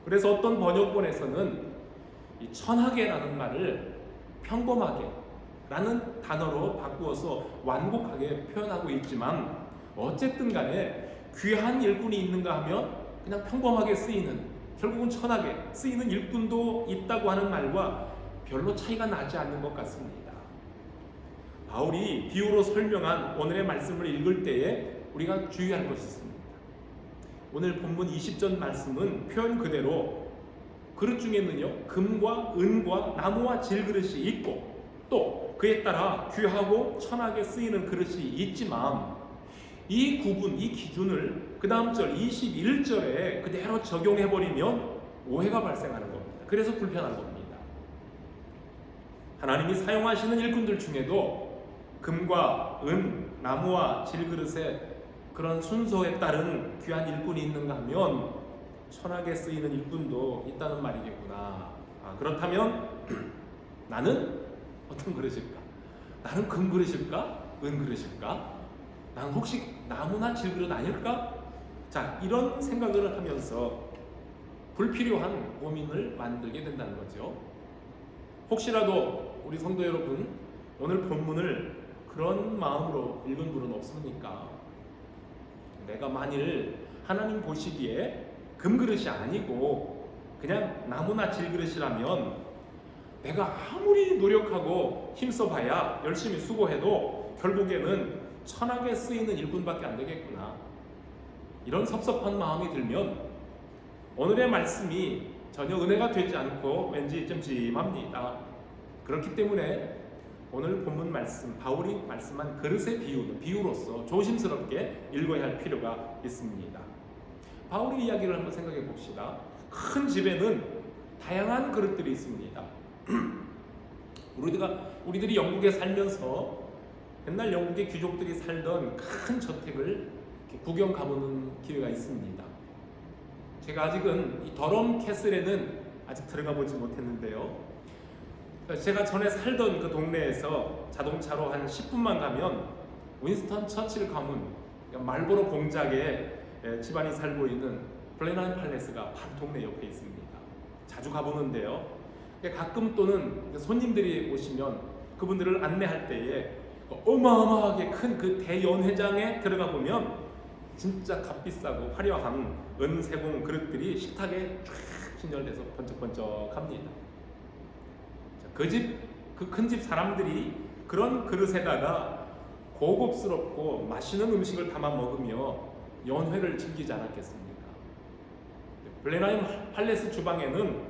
그래서 어떤 번역본에서는 이 천하게라는 말을 평범하게 라는 단어로 바꾸어서 완곡하게 표현하고 있지만 어쨌든 간에 귀한 일꾼이 있는가 하면 그냥 평범하게 쓰이는, 결국은 천하게 쓰이는 일꾼도 있다고 하는 말과 별로 차이가 나지 않는 것 같습니다. 바울이 비유로 설명한 오늘의 말씀을 읽을 때에 우리가 주의할 것이 있습니다. 오늘 본문 20절 말씀은 표현 그대로 그릇 중에는요, 금과 은과 나무와 질그릇이 있고 또 그에 따라 귀하고 천하게 쓰이는 그릇이 있지만 이 구분, 이 기준을 그 다음 절 21절에 그대로 적용해버리면 오해가 발생하는 겁니다. 그래서 불편한 겁니다. 하나님이 사용하시는 일꾼들 중에도 금과 은, 나무와 질그릇의 그런 순서에 따른 귀한 일꾼이 있는가 하면 천하게 쓰이는 일꾼도 있다는 말이겠구나. 그렇다면 나는 어떤 그릇일까? 나는 금 그릇일까? 은 그릇일까? 나는 혹시 나무나 질그릇 아닐까? 자, 이런 생각을 하면서 불필요한 고민을 만들게 된다는 거죠. 혹시라도 우리 성도 여러분, 오늘 본문을 그런 마음으로 읽은 분은 없습니까? 내가 만일 하나님 보시기에 금그릇이 아니고 그냥 나무나 질그릇이라면 내가 아무리 노력하고 힘써봐야 열심히 수고해도 결국에는 천하게 쓰이는 일꾼밖에 안 되겠구나. 이런 섭섭한 마음이 들면 오늘의 말씀이 전혀 은혜가 되지 않고 왠지 찜찜합니다. 그렇기 때문에 오늘 본문 말씀, 바울이 말씀한 그릇의 비유로서 조심스럽게 읽어야 할 필요가 있습니다. 바울의 이야기를 한번 생각해 봅시다. 큰 집에는 다양한 그릇들이 있습니다. 우리들이 영국에 살면서 옛날 영국의 귀족들이 살던 큰 저택을 구경 가보는 기회가 있습니다. 제가 아직은 이 더럼 캐슬에는 아직 들어가 보지 못했는데요. 제가 전에 살던 그 동네에서 자동차로 한 10분만 가면 윈스턴 처칠 가문, 말보로 공작에 집안이 살고 있는 블레난 팔레스가 바로 동네 옆에 있습니다. 자주 가보는데요. 가끔 또는 손님들이 오시면 그분들을 안내할 때에 어마어마하게 큰 그 대연회장에 들어가 보면 진짜 값비싸고 화려한 은세공 그릇들이 식탁에 쫙 진열돼서 번쩍번쩍합니다. 그 큰 집 사람들이 그런 그릇에다가 고급스럽고 맛있는 음식을 담아 먹으며 연회를 즐기지 않았겠습니까? 블레나임 팔레스 주방에는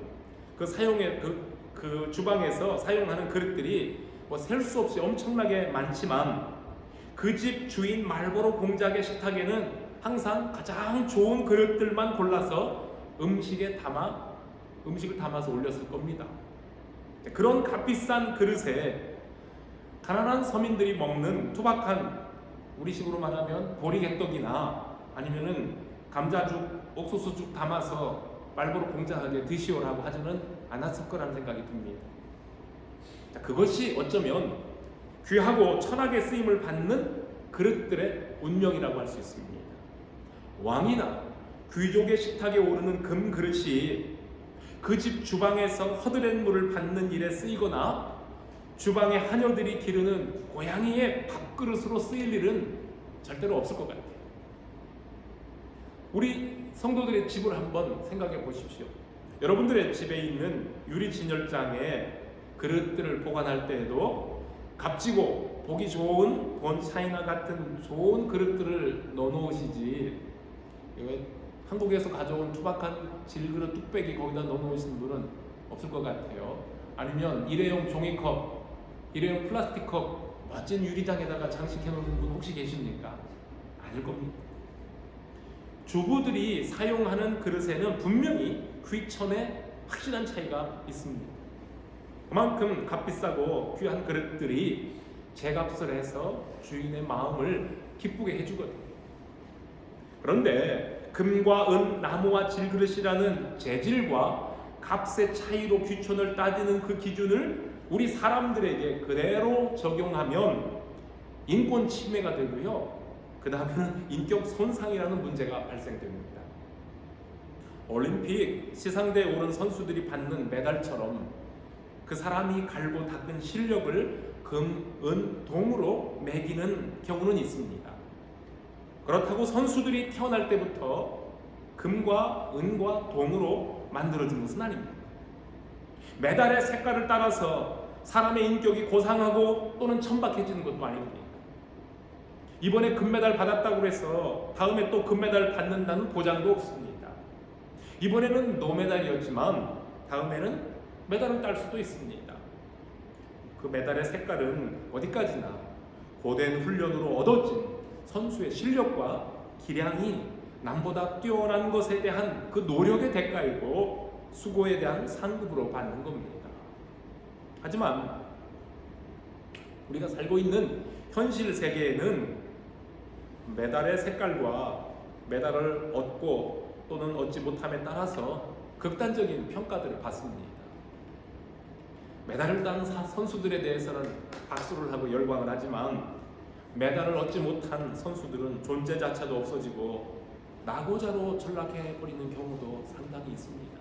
그 주방에서 사용하는 그릇들이 뭐 셀 수 없이 엄청나게 많지만 그 집 주인 말보로 공작의 식탁에는 항상 가장 좋은 그릇들만 골라서 음식을 담아서 올렸을 겁니다. 그런 값비싼 그릇에 가난한 서민들이 먹는 투박한, 우리식으로 말하면 보리개떡이나 아니면은 감자죽, 옥수수죽 담아서 말보로 공작하게 드시오라고 하지는 않았을 거라는 생각이 듭니다. 자, 그것이 어쩌면 귀하고 천하게 쓰임을 받는 그릇들의 운명이라고 할 수 있습니다. 왕이나 귀족의 식탁에 오르는 금 그릇이 그 집 주방에서 허드렛 물을 받는 일에 쓰이거나 주방의 하녀들이 기르는 고양이의 밥그릇으로 쓰일 일은 절대로 없을 것 같아요. 우리 성도들의 집을 한번 생각해 보십시오. 여러분들의 집에 있는 유리 진열장에 그릇들을 보관할 때에도 값지고 보기 좋은 본 차이나 같은 좋은 그릇들을 넣어놓으시지, 한국에서 가져온 투박한 질그릇 뚝배기 거기다 넣어놓으시는 분은 없을 것 같아요. 아니면 일회용 종이컵, 일회용 플라스틱컵 멋진 유리장에다가 장식해놓는 분 혹시 계십니까? 아닐 겁니다. 주부들이 사용하는 그릇에는 분명히 귀천에 확실한 차이가 있습니다. 그만큼 값비싸고 귀한 그릇들이 제값을 해서 주인의 마음을 기쁘게 해주거든요. 그런데 금과 은, 나무와 질그릇이라는 재질과 값의 차이로 귀천을 따지는 그 기준을 우리 사람들에게 그대로 적용하면 인권 침해가 되고요, 그 다음에는 인격 손상이라는 문제가 발생됩니다. 올림픽 시상대에 오른 선수들이 받는 메달처럼 그 사람이 갈고 닦은 실력을 금, 은, 동으로 매기는 경우는 있습니다. 그렇다고 선수들이 태어날 때부터 금과 은과 동으로 만들어진 것은 아닙니다. 메달의 색깔을 따라서 사람의 인격이 고상하고 또는 천박해지는 것도 아닙니다. 이번에 금메달 받았다고 해서 다음에 또 금메달 받는다는 보장도 없습니다. 이번에는 노메달이었지만 다음에는 메달을 딸 수도 있습니다. 그 메달의 색깔은 어디까지나 고된 훈련으로 얻어진 선수의 실력과 기량이 남보다 뛰어난 것에 대한 그 노력의 대가이고 수고에 대한 상급으로 받는 겁니다. 하지만 우리가 살고 있는 현실 세계에는 메달의 색깔과 메달을 얻고 또는 얻지 못함에 따라서 극단적인 평가들을 받습니다. 메달을 딴 선수들에 대해서는 박수를 하고 열광을 하지만 메달을 얻지 못한 선수들은 존재 자체도 없어지고 낙오자로 전락해버리는 경우도 상당히 있습니다.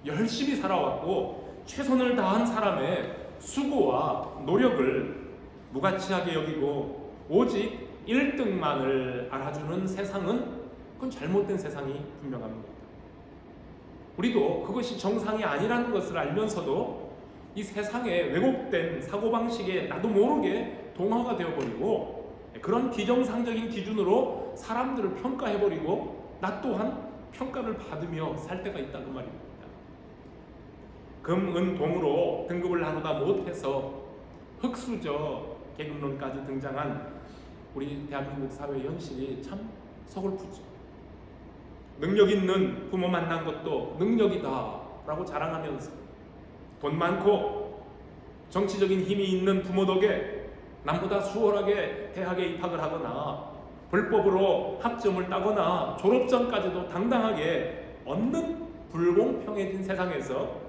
열심히 살아왔고 최선을 다한 사람의 수고와 노력을 무가치하게 여기고 오직 1등만을 알아주는 세상은 그건 잘못된 세상이 분명합니다. 우리도 그것이 정상이 아니라는 것을 알면서도 이 세상의 왜곡된 사고방식에 나도 모르게 동화가 되어버리고 그런 비정상적인 기준으로 사람들을 평가해버리고 나 또한 평가를 받으며 살 때가 있다는 말입니다. 금, 은, 동으로 등급을 나누다 못해서 흙수저 계급론까지 등장한 우리 대한민국 사회의 현실이 참 서글프죠. 능력 있는 부모 만난 것도 능력이다 라고 자랑하면서 돈 많고 정치적인 힘이 있는 부모 덕에 남보다 수월하게 대학에 입학을 하거나 불법으로 학점을 따거나 졸업전까지도 당당하게 얻는 불공평해진 세상에서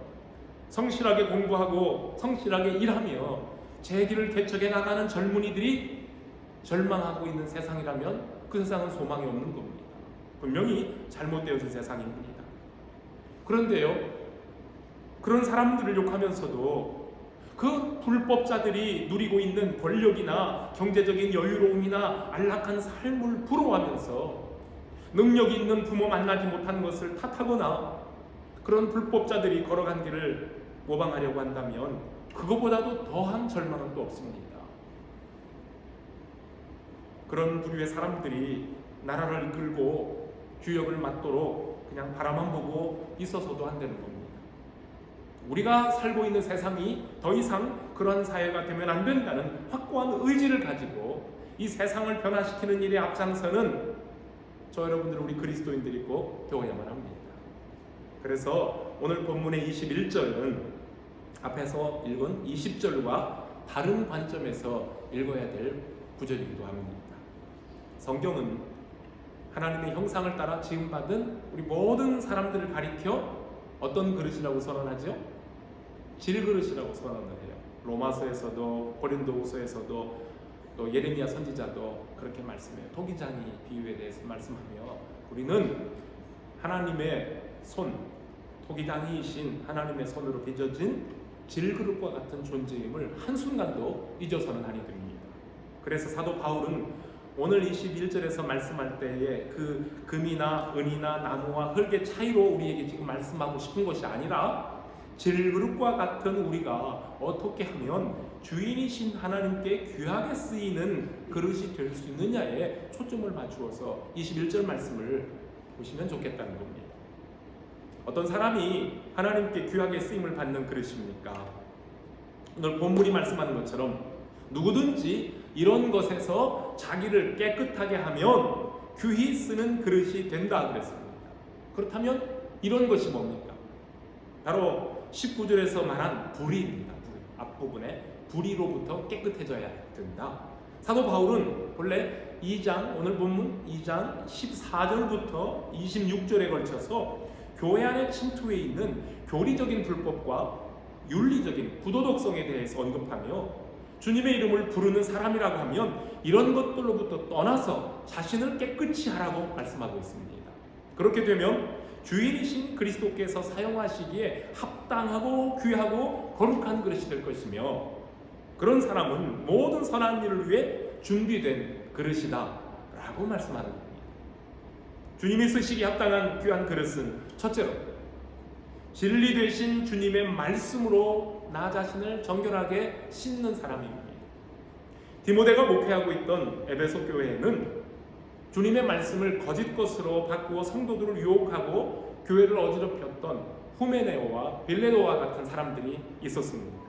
성실하게 공부하고 성실하게 일하며 제 길을 개척해 나가는 젊은이들이 절망하고 있는 세상이라면 그 세상은 소망이 없는 겁니다. 분명히 잘못되어진 세상입니다. 그런데요, 그런 사람들을 욕하면서도 그 불법자들이 누리고 있는 권력이나 경제적인 여유로움이나 안락한 삶을 부러워하면서 능력 있는 부모 만나지 못한 것을 탓하거나 그런 불법자들이 걸어간 길을 모방하려고 한다면 그것보다도 더한 절망은 또 없습니다. 그런 부류의 사람들이 나라를 이끌고 주역을 맡도록 그냥 바라만 보고 있어서도 안 되는 겁니다. 우리가 살고 있는 세상이 더 이상 그런 사회가 되면 안 된다는 확고한 의지를 가지고 이 세상을 변화시키는 일에 앞장서는 저 여러분들 우리 그리스도인들이 꼭 되어야만 합니다. 그래서 오늘 본문의 21절은 앞에서 읽은 20절과 다른 관점에서 읽어야 될 구절이기도 합니다. 성경은 하나님의 형상을 따라 지음받은 우리 모든 사람들을 가리켜 어떤 그릇이라고 선언하죠? 질그릇이라고 선언을 해요. 로마서에서도 고린도후서에서도 또 예레미야 선지자도 그렇게 말씀해요. 토기장이 비유에 대해서 말씀하며 우리는 하나님의 손, 토기장이이신 하나님의 손으로 빚어진 질그릇과 같은 존재임을 한순간도 잊어서는 아니 됩니다. 그래서 사도 바울은 오늘 21절에서 말씀할 때에 그 금이나 은이나 나무와 흙의 차이로 우리에게 지금 말씀하고 싶은 것이 아니라 질그릇과 같은 우리가 어떻게 하면 주인이신 하나님께 귀하게 쓰이는 그릇이 될 수 있느냐에 초점을 맞추어서 21절 말씀을 보시면 좋겠다는 겁니다. 어떤 사람이 하나님께 귀하게 쓰임을 받는 그릇입니까? 오늘 본문이 말씀하는 것처럼 누구든지 이런 것에서 자기를 깨끗하게 하면 귀히 쓰는 그릇이 된다 그랬습니다. 그렇다면 이런 것이 뭡니까? 바로 19절에서 말한 불의입니다. 앞부분에 불의로부터 깨끗해져야 된다. 사도 바울은 본래 2장, 오늘 본문 2장 14절부터 26절에 걸쳐서 교회 안에 침투해 있는 교리적인 불법과 윤리적인 부도덕성에 대해서 언급하며 주님의 이름을 부르는 사람이라고 하면 이런 것들로부터 떠나서 자신을 깨끗이 하라고 말씀하고 있습니다. 그렇게 되면 주인이신 그리스도께서 사용하시기에 합당하고 귀하고 거룩한 그릇이 될 것이며 그런 사람은 모든 선한 일을 위해 준비된 그릇이다 라고 말씀하는 겁니다. 주님이 쓰시기에 합당한 귀한 그릇은 첫째로 진리 되신 주님의 말씀으로 나 자신을 정결하게 씻는 사람입니다. 디모데가 목회하고 있던 에베소 교회에는 주님의 말씀을 거짓 것으로 바꾸어 성도들을 유혹하고 교회를 어지럽혔던 후메네오와 빌레도와 같은 사람들이 있었습니다.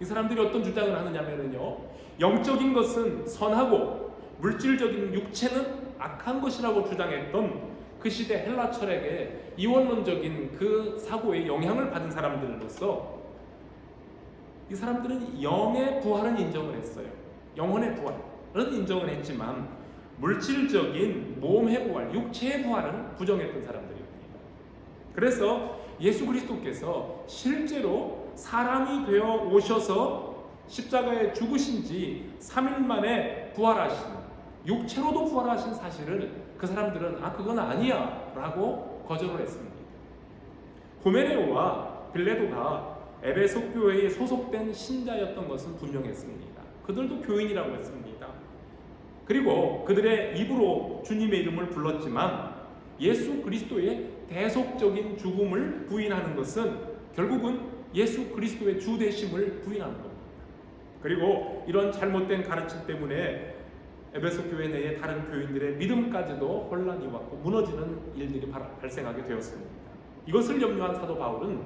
이 사람들이 어떤 주장을 하느냐면요, 영적인 것은 선하고 물질적인 육체는 악한 것이라고 주장했던 그 시대 헬라 철학의 이원론적인 그 사고에 영향을 받은 사람들로서 이 사람들은 영의 부활은 인정을 했어요. 영혼의 부활은 인정을 했지만 물질적인 몸의 부활, 육체의 부활은 부정했던 사람들입니다. 그래서 예수 그리스도께서 실제로 사람이 되어 오셔서 십자가에 죽으신 지 3일 만에 부활하신, 육체로도 부활하신 사실을 그 사람들은 그건 아니야 라고 거절을 했습니다. 후메네오와 빌레도가 에베소 교회에 소속된 신자였던 것은 분명했습니다. 그들도 교인이라고 했습니다. 그리고 그들의 입으로 주님의 이름을 불렀지만 예수 그리스도의 대속적인 죽음을 부인하는 것은 결국은 예수 그리스도의 주 되심을 부인하는 겁니다. 그리고 이런 잘못된 가르침 때문에 에베소 교회 내의 다른 교인들의 믿음까지도 혼란이 왔고 무너지는 일들이 발생하게 되었습니다. 이것을 염려한 사도 바울은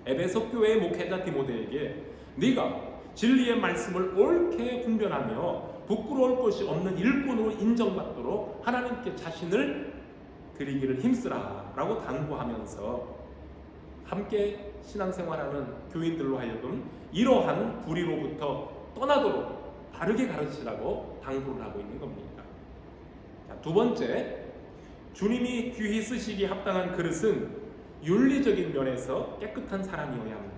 에베소 교회의 목회자 디모데에게 네가 진리의 말씀을 옳게 분별하며 부끄러울 것이 없는 일꾼으로 인정받도록 하나님께 자신을 드리기를 힘쓰라 라고 당부하면서 함께 신앙생활하는 교인들로 하여금 이러한 불의로부터 떠나도록 바르게 가르치라고 당부를 하고 있는 겁니다. 자, 두 번째, 주님이 귀히 쓰시기 합당한 그릇은 윤리적인 면에서 깨끗한 사람이어야 합니다.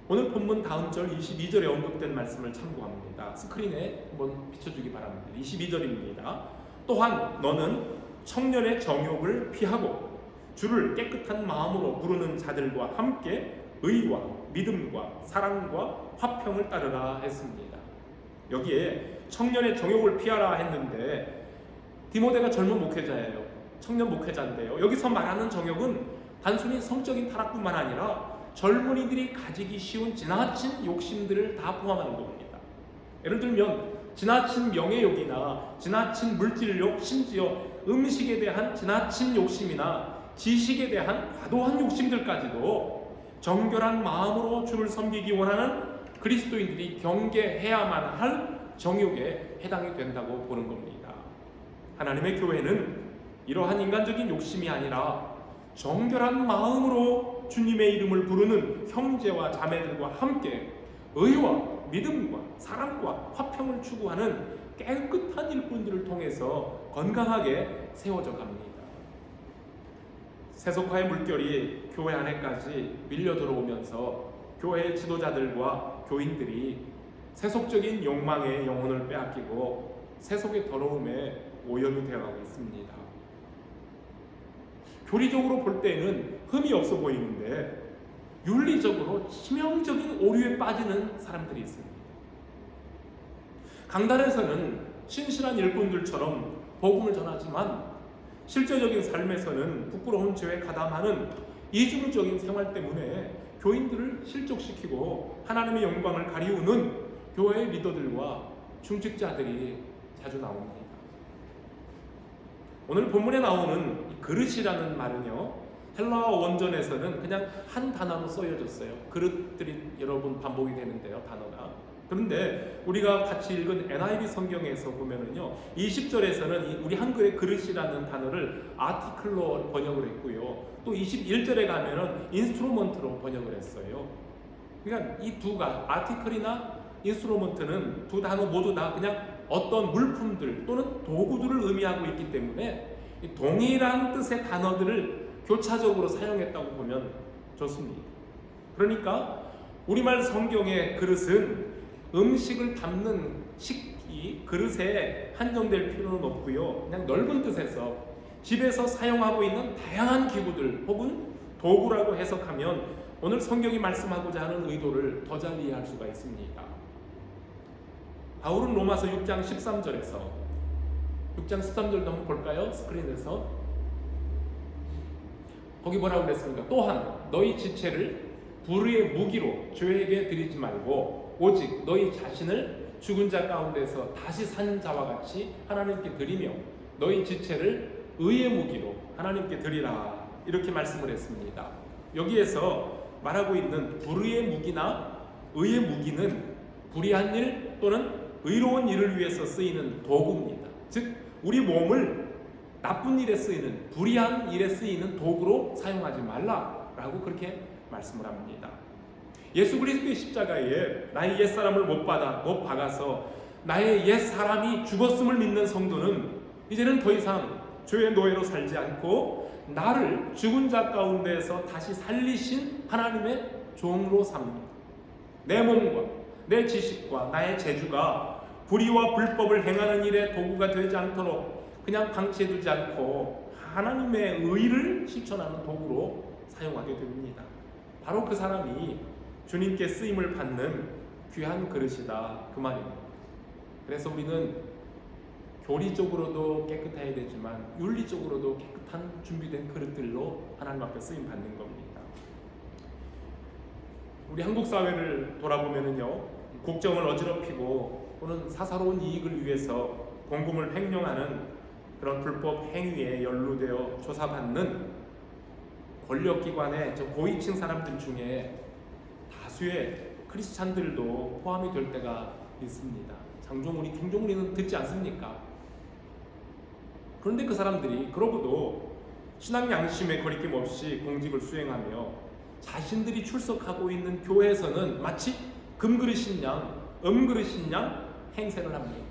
오늘 본문 다음 절 22절에 언급된 말씀을 참고합니다. 스크린에 한번 비춰주기 바랍니다. 22절입니다. 또한 너는 청년의 정욕을 피하고 주를 깨끗한 마음으로 부르는 자들과 함께 의와 믿음과 사랑과 화평을 따르라 했습니다. 여기에 청년의 정욕을 피하라 했는데 디모데가 젊은 목회자예요. 청년 목회자인데요. 여기서 말하는 정욕은 단순히 성적인 타락뿐만 아니라 젊은이들이 가지기 쉬운 지나친 욕심들을 다 포함하는 겁니다. 예를 들면 지나친 명예욕이나 지나친 물질욕, 심지어 음식에 대한 지나친 욕심이나 지식에 대한 과도한 욕심들까지도 정결한 마음으로 주를 섬기기 원하는 그리스도인들이 경계해야만 할 정욕에 해당이 된다고 보는 겁니다. 하나님의 교회는 이러한 인간적인 욕심이 아니라 정결한 마음으로 주님의 이름을 부르는 형제와 자매들과 함께 의와 믿음과 사랑과 화평을 추구하는 깨끗한 일꾼들을 통해서 건강하게 세워져 갑니다. 세속화의 물결이 교회 안에까지 밀려 들어오면서 교회의 지도자들과 교인들이 세속적인 욕망의 영혼을 빼앗기고 세속의 더러움에 오염이 되어가고 있습니다. 교리적으로 볼 때는 흠이 없어 보이는데 윤리적으로 치명적인 오류에 빠지는 사람들이 있습니다. 강단에서는 신실한 일꾼들처럼 복음을 전하지만 실제적인 삶에서는 부끄러운 죄에 가담하는 이중적인 생활 때문에 교인들을 실족시키고 하나님의 영광을 가리우는 교회의 리더들과 중직자들이 자주 나옵니다. 오늘 본문에 나오는 이 그릇이라는 말은요, 헬라어 원전에서는 그냥 한 단어로 쓰여졌어요. 그릇들이 여러 번 반복이 되는데요, 단어가. 그런데 우리가 같이 읽은 NIV 성경에서 보면은요, 20절에서는 우리 한글의 그릇이라는 단어를 아티클로 번역을 했고요, 또 21절에 가면은 인스트루먼트로 번역을 했어요. 그러니까 이 두가 아티클이나 인스트루먼트는 두 단어 모두 다 그냥 어떤 물품들 또는 도구들을 의미하고 있기 때문에 동일한 뜻의 단어들을 교차적으로 사용했다고 보면 좋습니다. 그러니까 우리말 성경의 그릇은 음식을 담는 식기, 그릇에 한정될 필요는 없고요, 그냥 넓은 뜻에서 집에서 사용하고 있는 다양한 기구들 혹은 도구라고 해석하면 오늘 성경이 말씀하고자 하는 의도를 더 잘 이해할 수가 있습니다. 바울은 로마서 6장 13절에서 6장 13절도 한번 볼까요? 스크린에서. 거기 뭐라고 그랬습니까? 또한 너희 지체를 불의의 무기로 죄에게 드리지 말고 오직 너희 자신을 죽은 자 가운데서 다시 산 자와 같이 하나님께 드리며 너희 지체를 의의 무기로 하나님께 드리라, 이렇게 말씀을 했습니다. 여기에서 말하고 있는 불의의 무기나 의의 무기는 불의한 일 또는 의로운 일을 위해서 쓰이는 도구입니다. 즉 우리 몸을 나쁜 일에 쓰이는, 불의한 일에 쓰이는 도구로 사용하지 말라라고 그렇게 말씀을 합니다. 예수 그리스도의 십자가에 나의 옛사람을 못 박아서 나의 옛사람이 죽었음을 믿는 성도는 이제는 더 이상 죄의 노예로 살지 않고 나를 죽은 자 가운데에서 다시 살리신 하나님의 종으로 삽니다. 내 몸과 내 지식과 나의 재주가 불의와 불법을 행하는 일에 도구가 되지 않도록 그냥 방치해두지 않고 하나님의 의를 실천하는 도구로 사용하게 됩니다. 바로 그 사람이 주님께 쓰임을 받는 귀한 그릇이다, 그 말입니다. 그래서 우리는 교리적으로도 깨끗해야 되지만 윤리적으로도 깨끗한 준비된 그릇들로 하나님 앞에 쓰임 받는 겁니다. 우리 한국 사회를 돌아보면은요, 국정을 어지럽히고 또는 사사로운 이익을 위해서 공금을 횡령하는 그런 불법 행위에 연루되어 조사받는 권력기관의 저 고위층 사람들 중에 다수의 크리스찬들도 포함이 될 때가 있습니다. 장종우리, 김종우리는 듣지 않습니까? 그런데 그 사람들이 그러고도 신앙 양심에 거리낌 없이 공직을 수행하며 자신들이 출석하고 있는 교회에서는 마치 금그릇인 양, 음그릇인 양 행세를 합니다.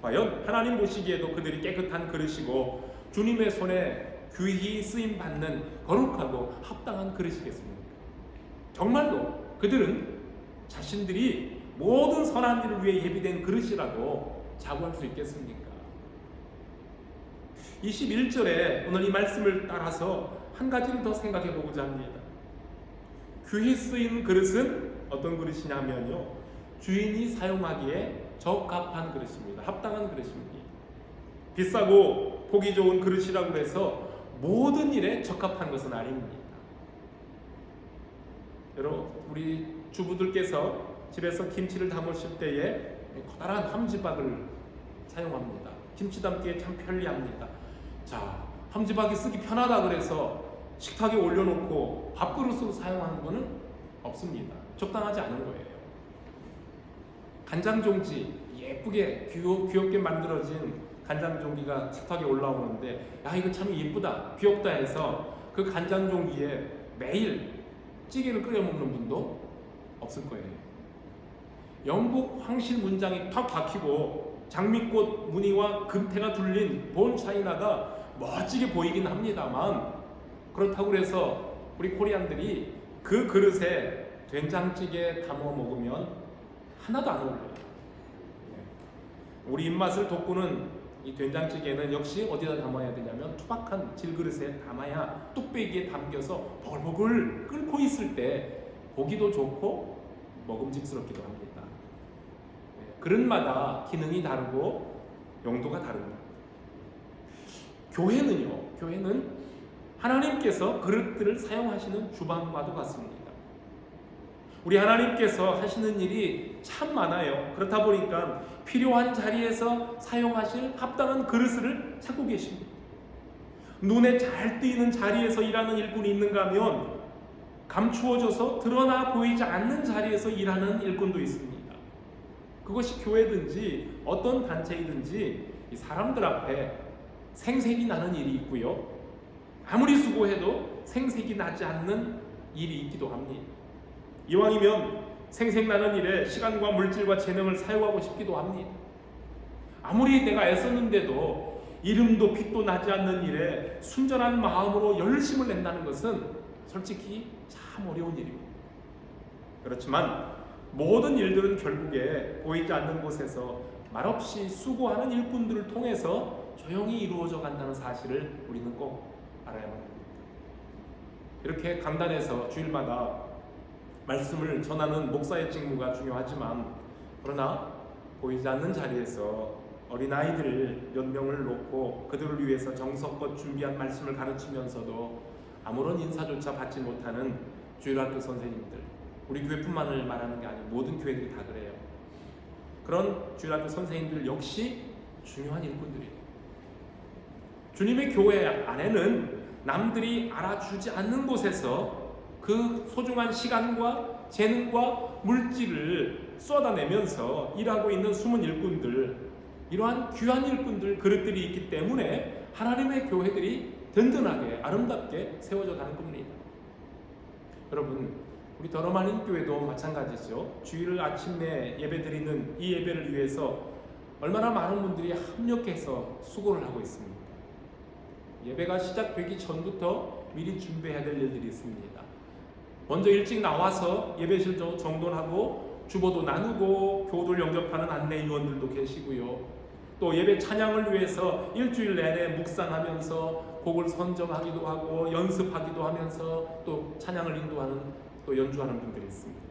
과연 하나님 보시기에도 그들이 깨끗한 그릇이고 주님의 손에 귀히 쓰임받는 거룩하고 합당한 그릇이겠습니까? 정말로 그들은 자신들이 모든 선한 일을 위해 예비된 그릇이라고 자부할 수 있겠습니까? 21절에 오늘 이 말씀을 따라서 한 가지를 더 생각해 보고자 합니다. 귀히 쓰인 그릇은 어떤 그릇이냐면요, 주인이 사용하기에 적합한 그릇입니다. 합당한 그릇입니다. 비싸고 보기 좋은 그릇이라고 해서 모든 일에 적합한 것은 아닙니다. 여러분, 우리 주부들께서 집에서 김치를 담으실 때에 커다란 함지박을 사용합니다. 김치 담기에 참 편리합니다. 자, 함지박이 쓰기 편하다 그래서 식탁에 올려놓고 밥그릇으로 사용하는 것은 없습니다. 적당하지 않은 거예요. 간장종지 예쁘게 귀엽게 만들어진 간장종기가 식탁에 올라오는데 야 이거 참 예쁘다 귀엽다 해서 그 간장종기에 매일 찌개를 끓여 먹는 분도 없을 거예요. 영국 황실 문장이 팍 박히고 장미꽃 무늬와 금태가 둘린 본 차이나가 멋지게 보이긴 합니다만 그렇다고 해서 우리 코리안들이 그 그릇에 된장찌개 담아 먹으면 하나도 안 어울려요. 우리 입맛을 돋구는 이 된장찌개는 역시 어디다 담아야 되냐면 투박한 질그릇에 담아야 뚝배기에 담겨서 버글버글 끓고 있을 때 보기도 좋고 먹음직스럽기도 합니다. 그릇마다 기능이 다르고 용도가 다릅니다. 교회는 하나님께서 그릇들을 사용하시는 주방과도 같습니다. 우리 하나님께서 하시는 일이 참 많아요. 그렇다 보니까 필요한 자리에서 사용하실 합당한 그릇을 찾고 계십니다. 눈에 잘 띄는 자리에서 일하는 일꾼이 있는가 하면 감추어져서 드러나 보이지 않는 자리에서 일하는 일꾼도 있습니다. 그것이 교회든지 어떤 단체이든지 이 사람들 앞에 생색이 나는 일이 있고요. 아무리 수고해도 생색이 나지 않는 일이 있기도 합니다. 이왕이면 생색나는 일에 시간과 물질과 재능을 사용하고 싶기도 합니다. 아무리 내가 애썼는데도 이름도 빛도 나지 않는 일에 순전한 마음으로 열심을 낸다는 것은 솔직히 참 어려운 일입니다. 그렇지만 모든 일들은 결국에 보이지 않는 곳에서 말없이 수고하는 일꾼들을 통해서 조용히 이루어져 간다는 사실을 우리는 꼭 알아야만 합니다. 이렇게 강단에서 주일마다 말씀을 전하는 목사의 직무가 중요하지만 그러나 보이지 않는 자리에서 어린아이들 몇 명을 놓고 그들을 위해서 정성껏 준비한 말씀을 가르치면서도 아무런 인사조차 받지 못하는 주일학교 선생님들, 우리 교회뿐만을 말하는 게 아니고 모든 교회들이 다 그래요. 그런 주일학교 선생님들 역시 중요한 일꾼들이에요. 주님의 교회 안에는 남들이 알아주지 않는 곳에서 그 소중한 시간과 재능과 물질을 쏟아내면서 일하고 있는 숨은 일꾼들, 이러한 귀한 일꾼들, 그릇들이 있기 때문에 하나님의 교회들이 든든하게 아름답게 세워져 가는 겁니다. 여러분, 우리 더러마린 교회도 마찬가지죠. 주일 아침에 예배 드리는 이 예배를 위해서 얼마나 많은 분들이 합력해서 수고를 하고 있습니까? 예배가 시작되기 전부터 미리 준비해야 될 일들이 있습니다. 먼저 일찍 나와서 예배실 정돈하고 주보도 나누고 교우들 영접하는 안내위원들도 계시고요. 또 예배 찬양을 위해서 일주일 내내 묵상하면서 곡을 선정하기도 하고 연습하기도 하면서 또 찬양을 인도하는 또 연주하는 분들이 있습니다.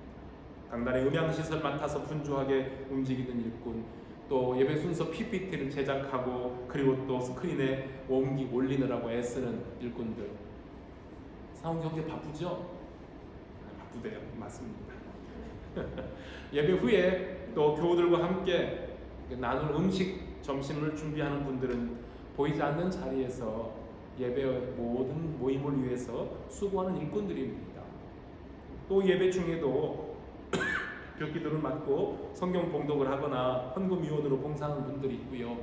강단의 음향시설 맡아서 분주하게 움직이는 일꾼, 또 예배 순서 PPT를 제작하고 그리고 또 스크린에 올리느라고 애쓰는 일꾼들. 상황 경제 바쁘죠? 바쁘대요. 맞습니다. 예배 후에 또 교우들과 함께 나눌 음식 점심을 준비하는 분들은 보이지 않는 자리에서 예배의 모든 모임을 위해서 수고하는 일꾼들입니다. 또 예배 중에도 벽기도를 맡고 성경 봉독을 하거나 헌금위원으로 봉사하는 분들이 있고요.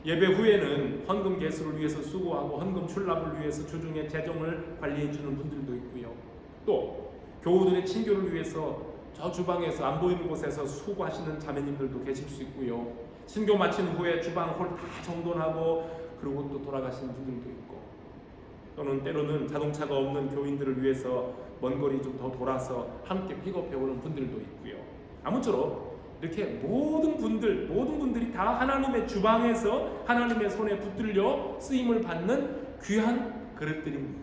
예배 후에는 헌금 개수를 위해서 수고하고 헌금 출납을 위해서 주중에 재정을 관리해 주는 분들도 있고요. 또 교우들의 친교를 위해서 저 주방에서 안 보이는 곳에서 수고하시는 자매님들도 계실 수 있고요. 신교 마친 후에 주방 홀 다 정돈하고 그리고 또 돌아가시는 분들도 있고, 또는 때로는 자동차가 없는 교인들을 위해서 먼 거리 좀 더 돌아서 함께 픽업해 오는 분들도 있고요. 아무쪼록 이렇게 모든 분들이 다 하나님의 주방에서 하나님의 손에 붙들려 쓰임을 받는 귀한 그릇들입니다.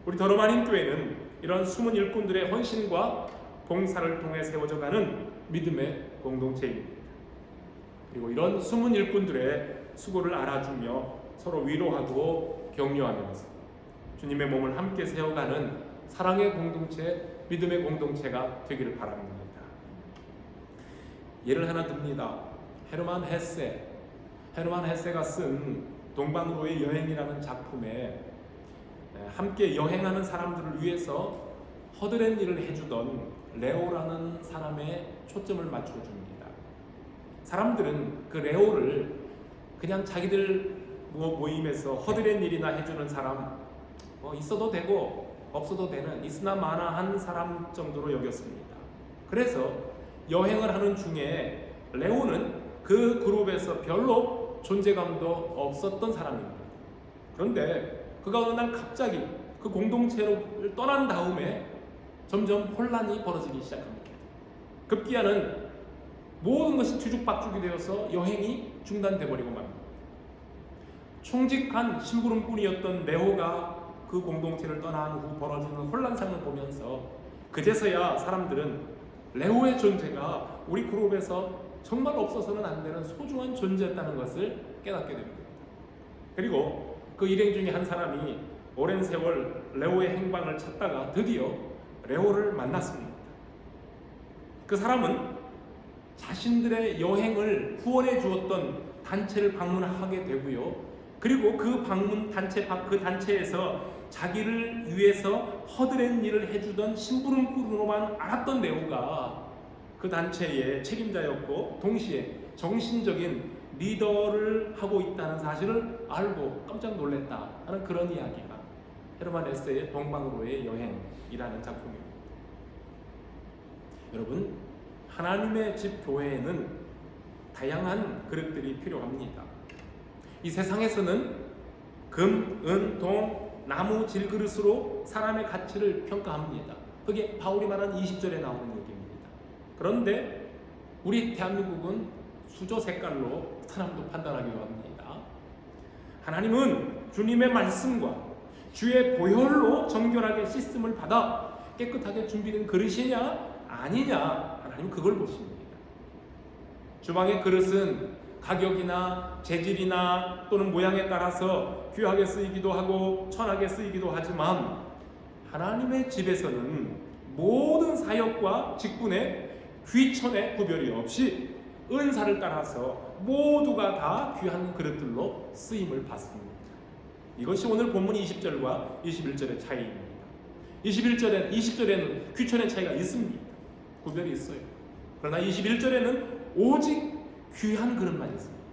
우리 더러마린 교회는 이런 숨은 일꾼들의 헌신과 봉사를 통해 세워져가는 믿음의 공동체입니다. 그리고 이런 숨은 일꾼들의 수고를 알아주며 서로 위로하고 격려하면서 주님의 몸을 함께 세워가는 사랑의 공동체, 믿음의 공동체가 되기를 바랍니다. 예를 하나 듭니다. 헤르만 헤세가 쓴 동방으로의 여행이라는 작품에 함께 여행하는 사람들을 위해서 허드렛 일을 해주던 레오라는 사람의 초점을 맞춰줍니다. 사람들은 그 레오를 그냥 자기들 모임에서 허드렛 일이나 해주는 사람, 있어도 되고 없어도 되는 있으나 마나한 사람 정도로 여겼습니다. 그래서 여행을 하는 중에 레오는 그 그룹에서 별로 존재감도 없었던 사람입니다. 그런데 그가 어느 날 갑자기 그 공동체를 떠난 다음에 점점 혼란이 벌어지기 시작합니다. 급기야는 모든 것이 뒤죽박죽이 되어서 여행이 중단돼 버리고 맙니다. 충직한 심부름꾼이었던 레오가 그 공동체를 떠난 후 벌어지는 혼란상을 보면서 그제서야 사람들은 레오의 존재가 우리 그룹에서 정말 없어서는 안 되는 소중한 존재였다는 것을 깨닫게 됩니다. 그리고 그 일행 중에 한 사람이 오랜 세월 레오의 행방을 찾다가 드디어 레오를 만났습니다. 그 사람은 자신들의 여행을 후원해 주었던 단체를 방문하게 되고요. 그리고 그 단체에서 자기를 위해서 허드렛 일을 해주던 심부름꾼으로만 알았던 레오가 그 단체의 책임자였고 동시에 정신적인 리더를 하고 있다는 사실을 알고 깜짝 놀랐다 하는 그런 이야기가 헤르만 헤세의 동방으로의 여행이라는 작품입니다. 여러분, 하나님의 집 교회에는 다양한 그릇들이 필요합니다. 이 세상에서는 금, 은, 동, 나무, 질그릇으로 사람의 가치를 평가합니다. 그게 바울이 말한 20절에 나오는 얘기입니다. 그런데 우리 대한민국은 수저 색깔로 사람도 판단하기도 합니다. 하나님은 주님의 말씀과 주의 보혈로 정결하게 씻음을 받아 깨끗하게 준비된 그릇이냐 아니냐, 하나님은 그걸 보십니다. 주방의 그릇은 가격이나 재질이나 또는 모양에 따라서 귀하게 쓰이기도 하고 천하게 쓰이기도 하지만 하나님의 집에서는 모든 사역과 직분에 귀천의 구별이 없이 은사를 따라서 모두가 다 귀한 그릇들로 쓰임을 받습니다. 이것이 오늘 본문 20절과 21절의 차이입니다. 20절에는 귀천의 차이가 있습니다. 구별이 있어요. 그러나 21절에는 오직 귀한 그릇만 있습니다.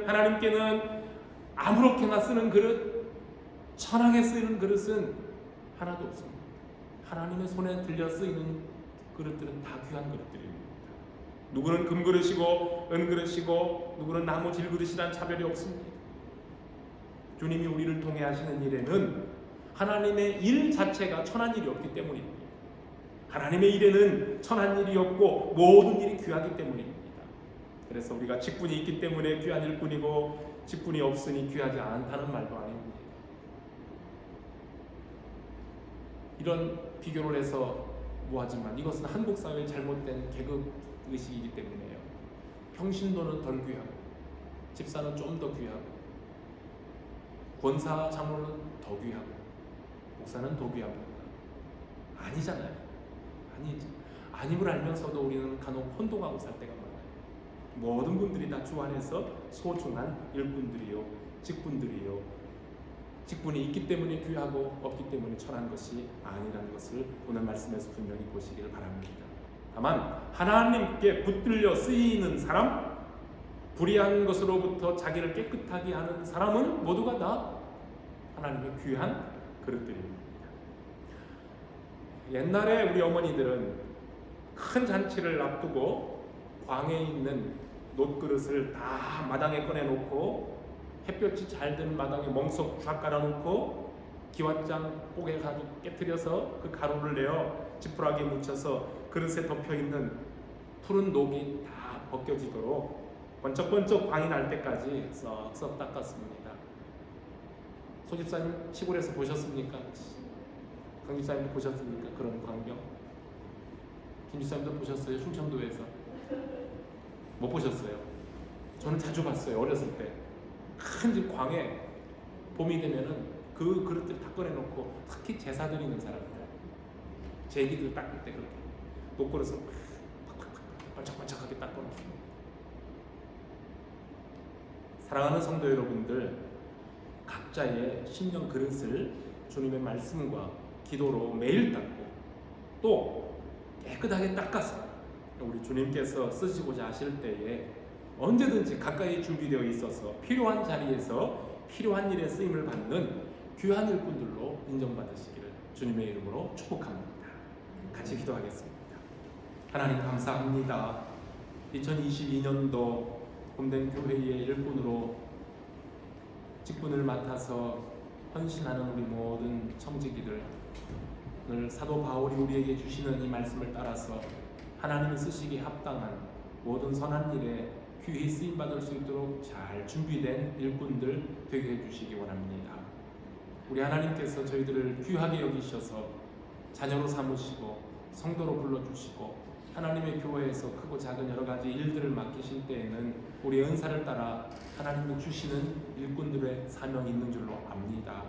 하나님께는 아무렇게나 쓰는 그릇, 천하게 쓰이는 그릇은 하나도 없습니다. 하나님의 손에 들려 쓰이는 그릇들은 다 귀한 그릇들입니다. 누구는 금그릇이고 은그릇이고 누구는 나무 질그릇이란 차별이 없습니다. 주님이 우리를 통해 하시는 일에는 하나님의 일 자체가 천한 일이 없기 때문입니다. 하나님의 일에는 천한 일이 없고 모든 일이 귀하기 때문입니다. 그래서 우리가 직분이 있기 때문에 귀한 일뿐이고 직분이 없으니 귀하지 않다는 말도 아닙니다. 이런 비교를 해서 뭐하지만 이것은 한국 사회의 잘못된 계급 의식이기 때문에요. 평신도는 덜 귀하고 집사는 좀 더 귀하고 권사 장로는 더 귀하고 목사는 더 귀하고 아니잖아요. 아니지. 아님을 알면서도 우리는 간혹 혼동하고 살 때가 많아요. 모든 분들이 다 주 안에서 소중한 일꾼들이요, 직분들이요. 직분이 있기 때문에 귀하고 없기 때문에 천한 것이 아니라는 것을 오늘 말씀에서 분명히 보시기를 바랍니다. 다만 하나님께 붙들려 쓰이는 사람, 불의한 것으로부터 자기를 깨끗하게 하는 사람은 모두가 다 하나님의 귀한 그릇들입니다. 옛날에 우리 어머니들은 큰 잔치를 앞두고 광에 있는 놋그릇을 다 마당에 꺼내놓고 햇볕이 잘 드는 마당에 멍석 쫙 깔아놓고 기왓장 뽀개 가지고 깨트려서 그 가루를 내어 지푸라기에 묻혀서 그릇에 덮여있는 푸른 녹이 다 벗겨지도록 번쩍번쩍 광이 날 때까지 썩썩 닦았습니다. 소집사님 시골에서 보셨습니까? 강집사님도 보셨습니까? 그런 광경? 김집사님도 보셨어요? 충청도에서? 못 보셨어요? 저는 자주 봤어요. 어렸을 때 큰 집 광에 봄이 되면은 그 그릇들 다 꺼내놓고 특히 제사 드리는 사람들 제기들 닦을 때 그렇게 녹그릇을 팍팍팍 번쩍번쩍하게 닦아놓습니다. 사랑하는 성도 여러분들, 각자의 심령 그릇을 주님의 말씀과 기도로 매일 닦고 또 깨끗하게 닦아서 우리 주님께서 쓰시고자 하실 때에 언제든지 가까이 준비되어 있어서 필요한 자리에서 필요한 일에 쓰임을 받는 귀한 일꾼들로 인정받으시기를 주님의 이름으로 축복합니다. 같이 기도하겠습니다. 하나님 감사합니다. 2022년도 봄된 교회의 일꾼으로 직분을 맡아서 헌신하는 우리 모든 청지기들, 오늘 사도 바울이 우리에게 주시는 이 말씀을 따라서 하나님이 쓰시기에 합당한 모든 선한 일에 귀히 쓰임받을 수 있도록 잘 준비된 일꾼들 되게 해주시기 원합니다. 우리 하나님께서 저희들을 귀하게 여기셔서 자녀로 삼으시고 성도로 불러주시고 하나님의 교회에서 크고 작은 여러 가지 일들을 맡기실 때에는 우리 은사를 따라 하나님이 주시는 일꾼들의 사명이 있는 줄로 압니다.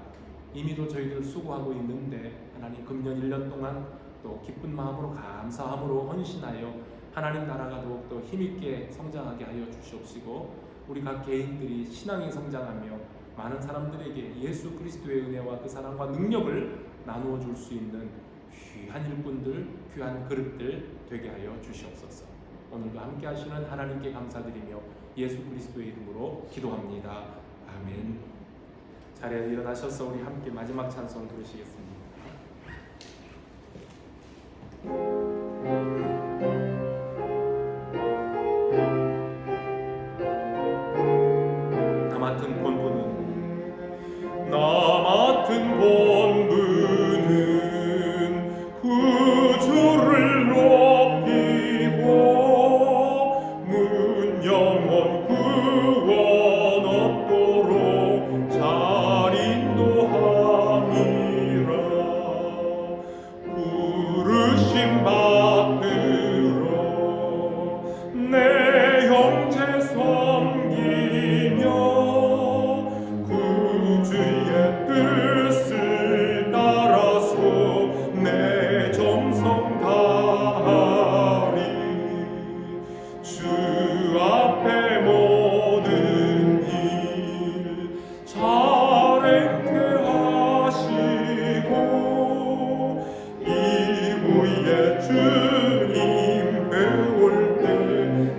이미도 저희들 수고하고 있는데 하나님 금년 1년 동안 또 기쁜 마음으로 감사함으로 헌신하여 하나님 나라가 더욱더 힘있게 성장하게 하여 주시옵시고 우리 각 개인들이 신앙이 성장하며 많은 사람들에게 예수 그리스도의 은혜와 그 사랑과 능력을 나누어 줄 수 있는 귀한 일꾼들, 귀한 그릇들 되게 하여 주시옵소서. 오늘도 함께 하시는 하나님께 감사드리며 예수 그리스도의 이름으로 기도합니다. 아멘. 자리에 일어나셔서 우리 함께 마지막 찬송 부르시겠습니다. 나 맡은 본분은 구주를 높이고 문영원 구원 얻도록 잘 인도함이라. 부르심 받들어 내 형제 섬기며 주의 뜻을 따라서 내 정성 다하리. 주 앞에 모든 일 잘 행케 하시고 이후에 주님 배울 때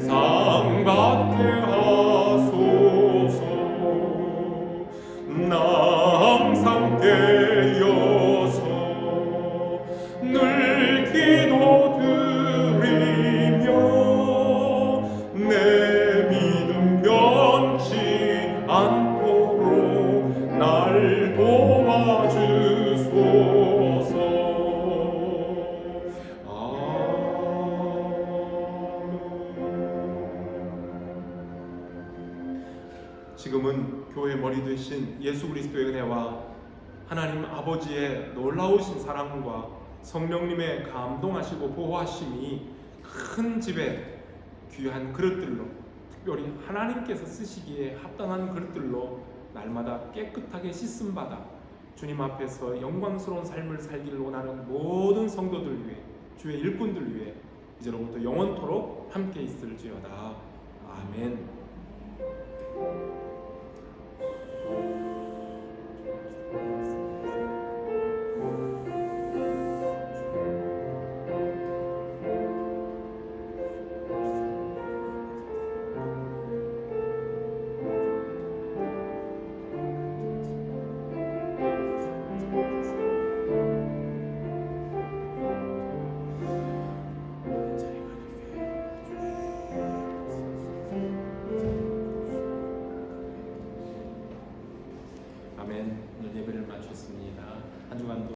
상 받게 하소서. 나 항상 깨어서 늘 기도드리며 내 믿음 변치 않도록 날 도와주소서. 지금은 교회 머리 되신 예수 그리스도의 은혜와 하나님 아버지의 놀라우신 사랑과 성령님의 감동하시고 보호하심이 큰 집에 귀한 그릇들로, 특별히 하나님께서 쓰시기에 합당한 그릇들로 날마다 깨끗하게 씻음받아 주님 앞에서 영광스러운 삶을 살기를 원하는 모든 성도들 위해, 주의 일꾼들 위해 이제로부터 영원토록 함께 있을지어다. 아멘.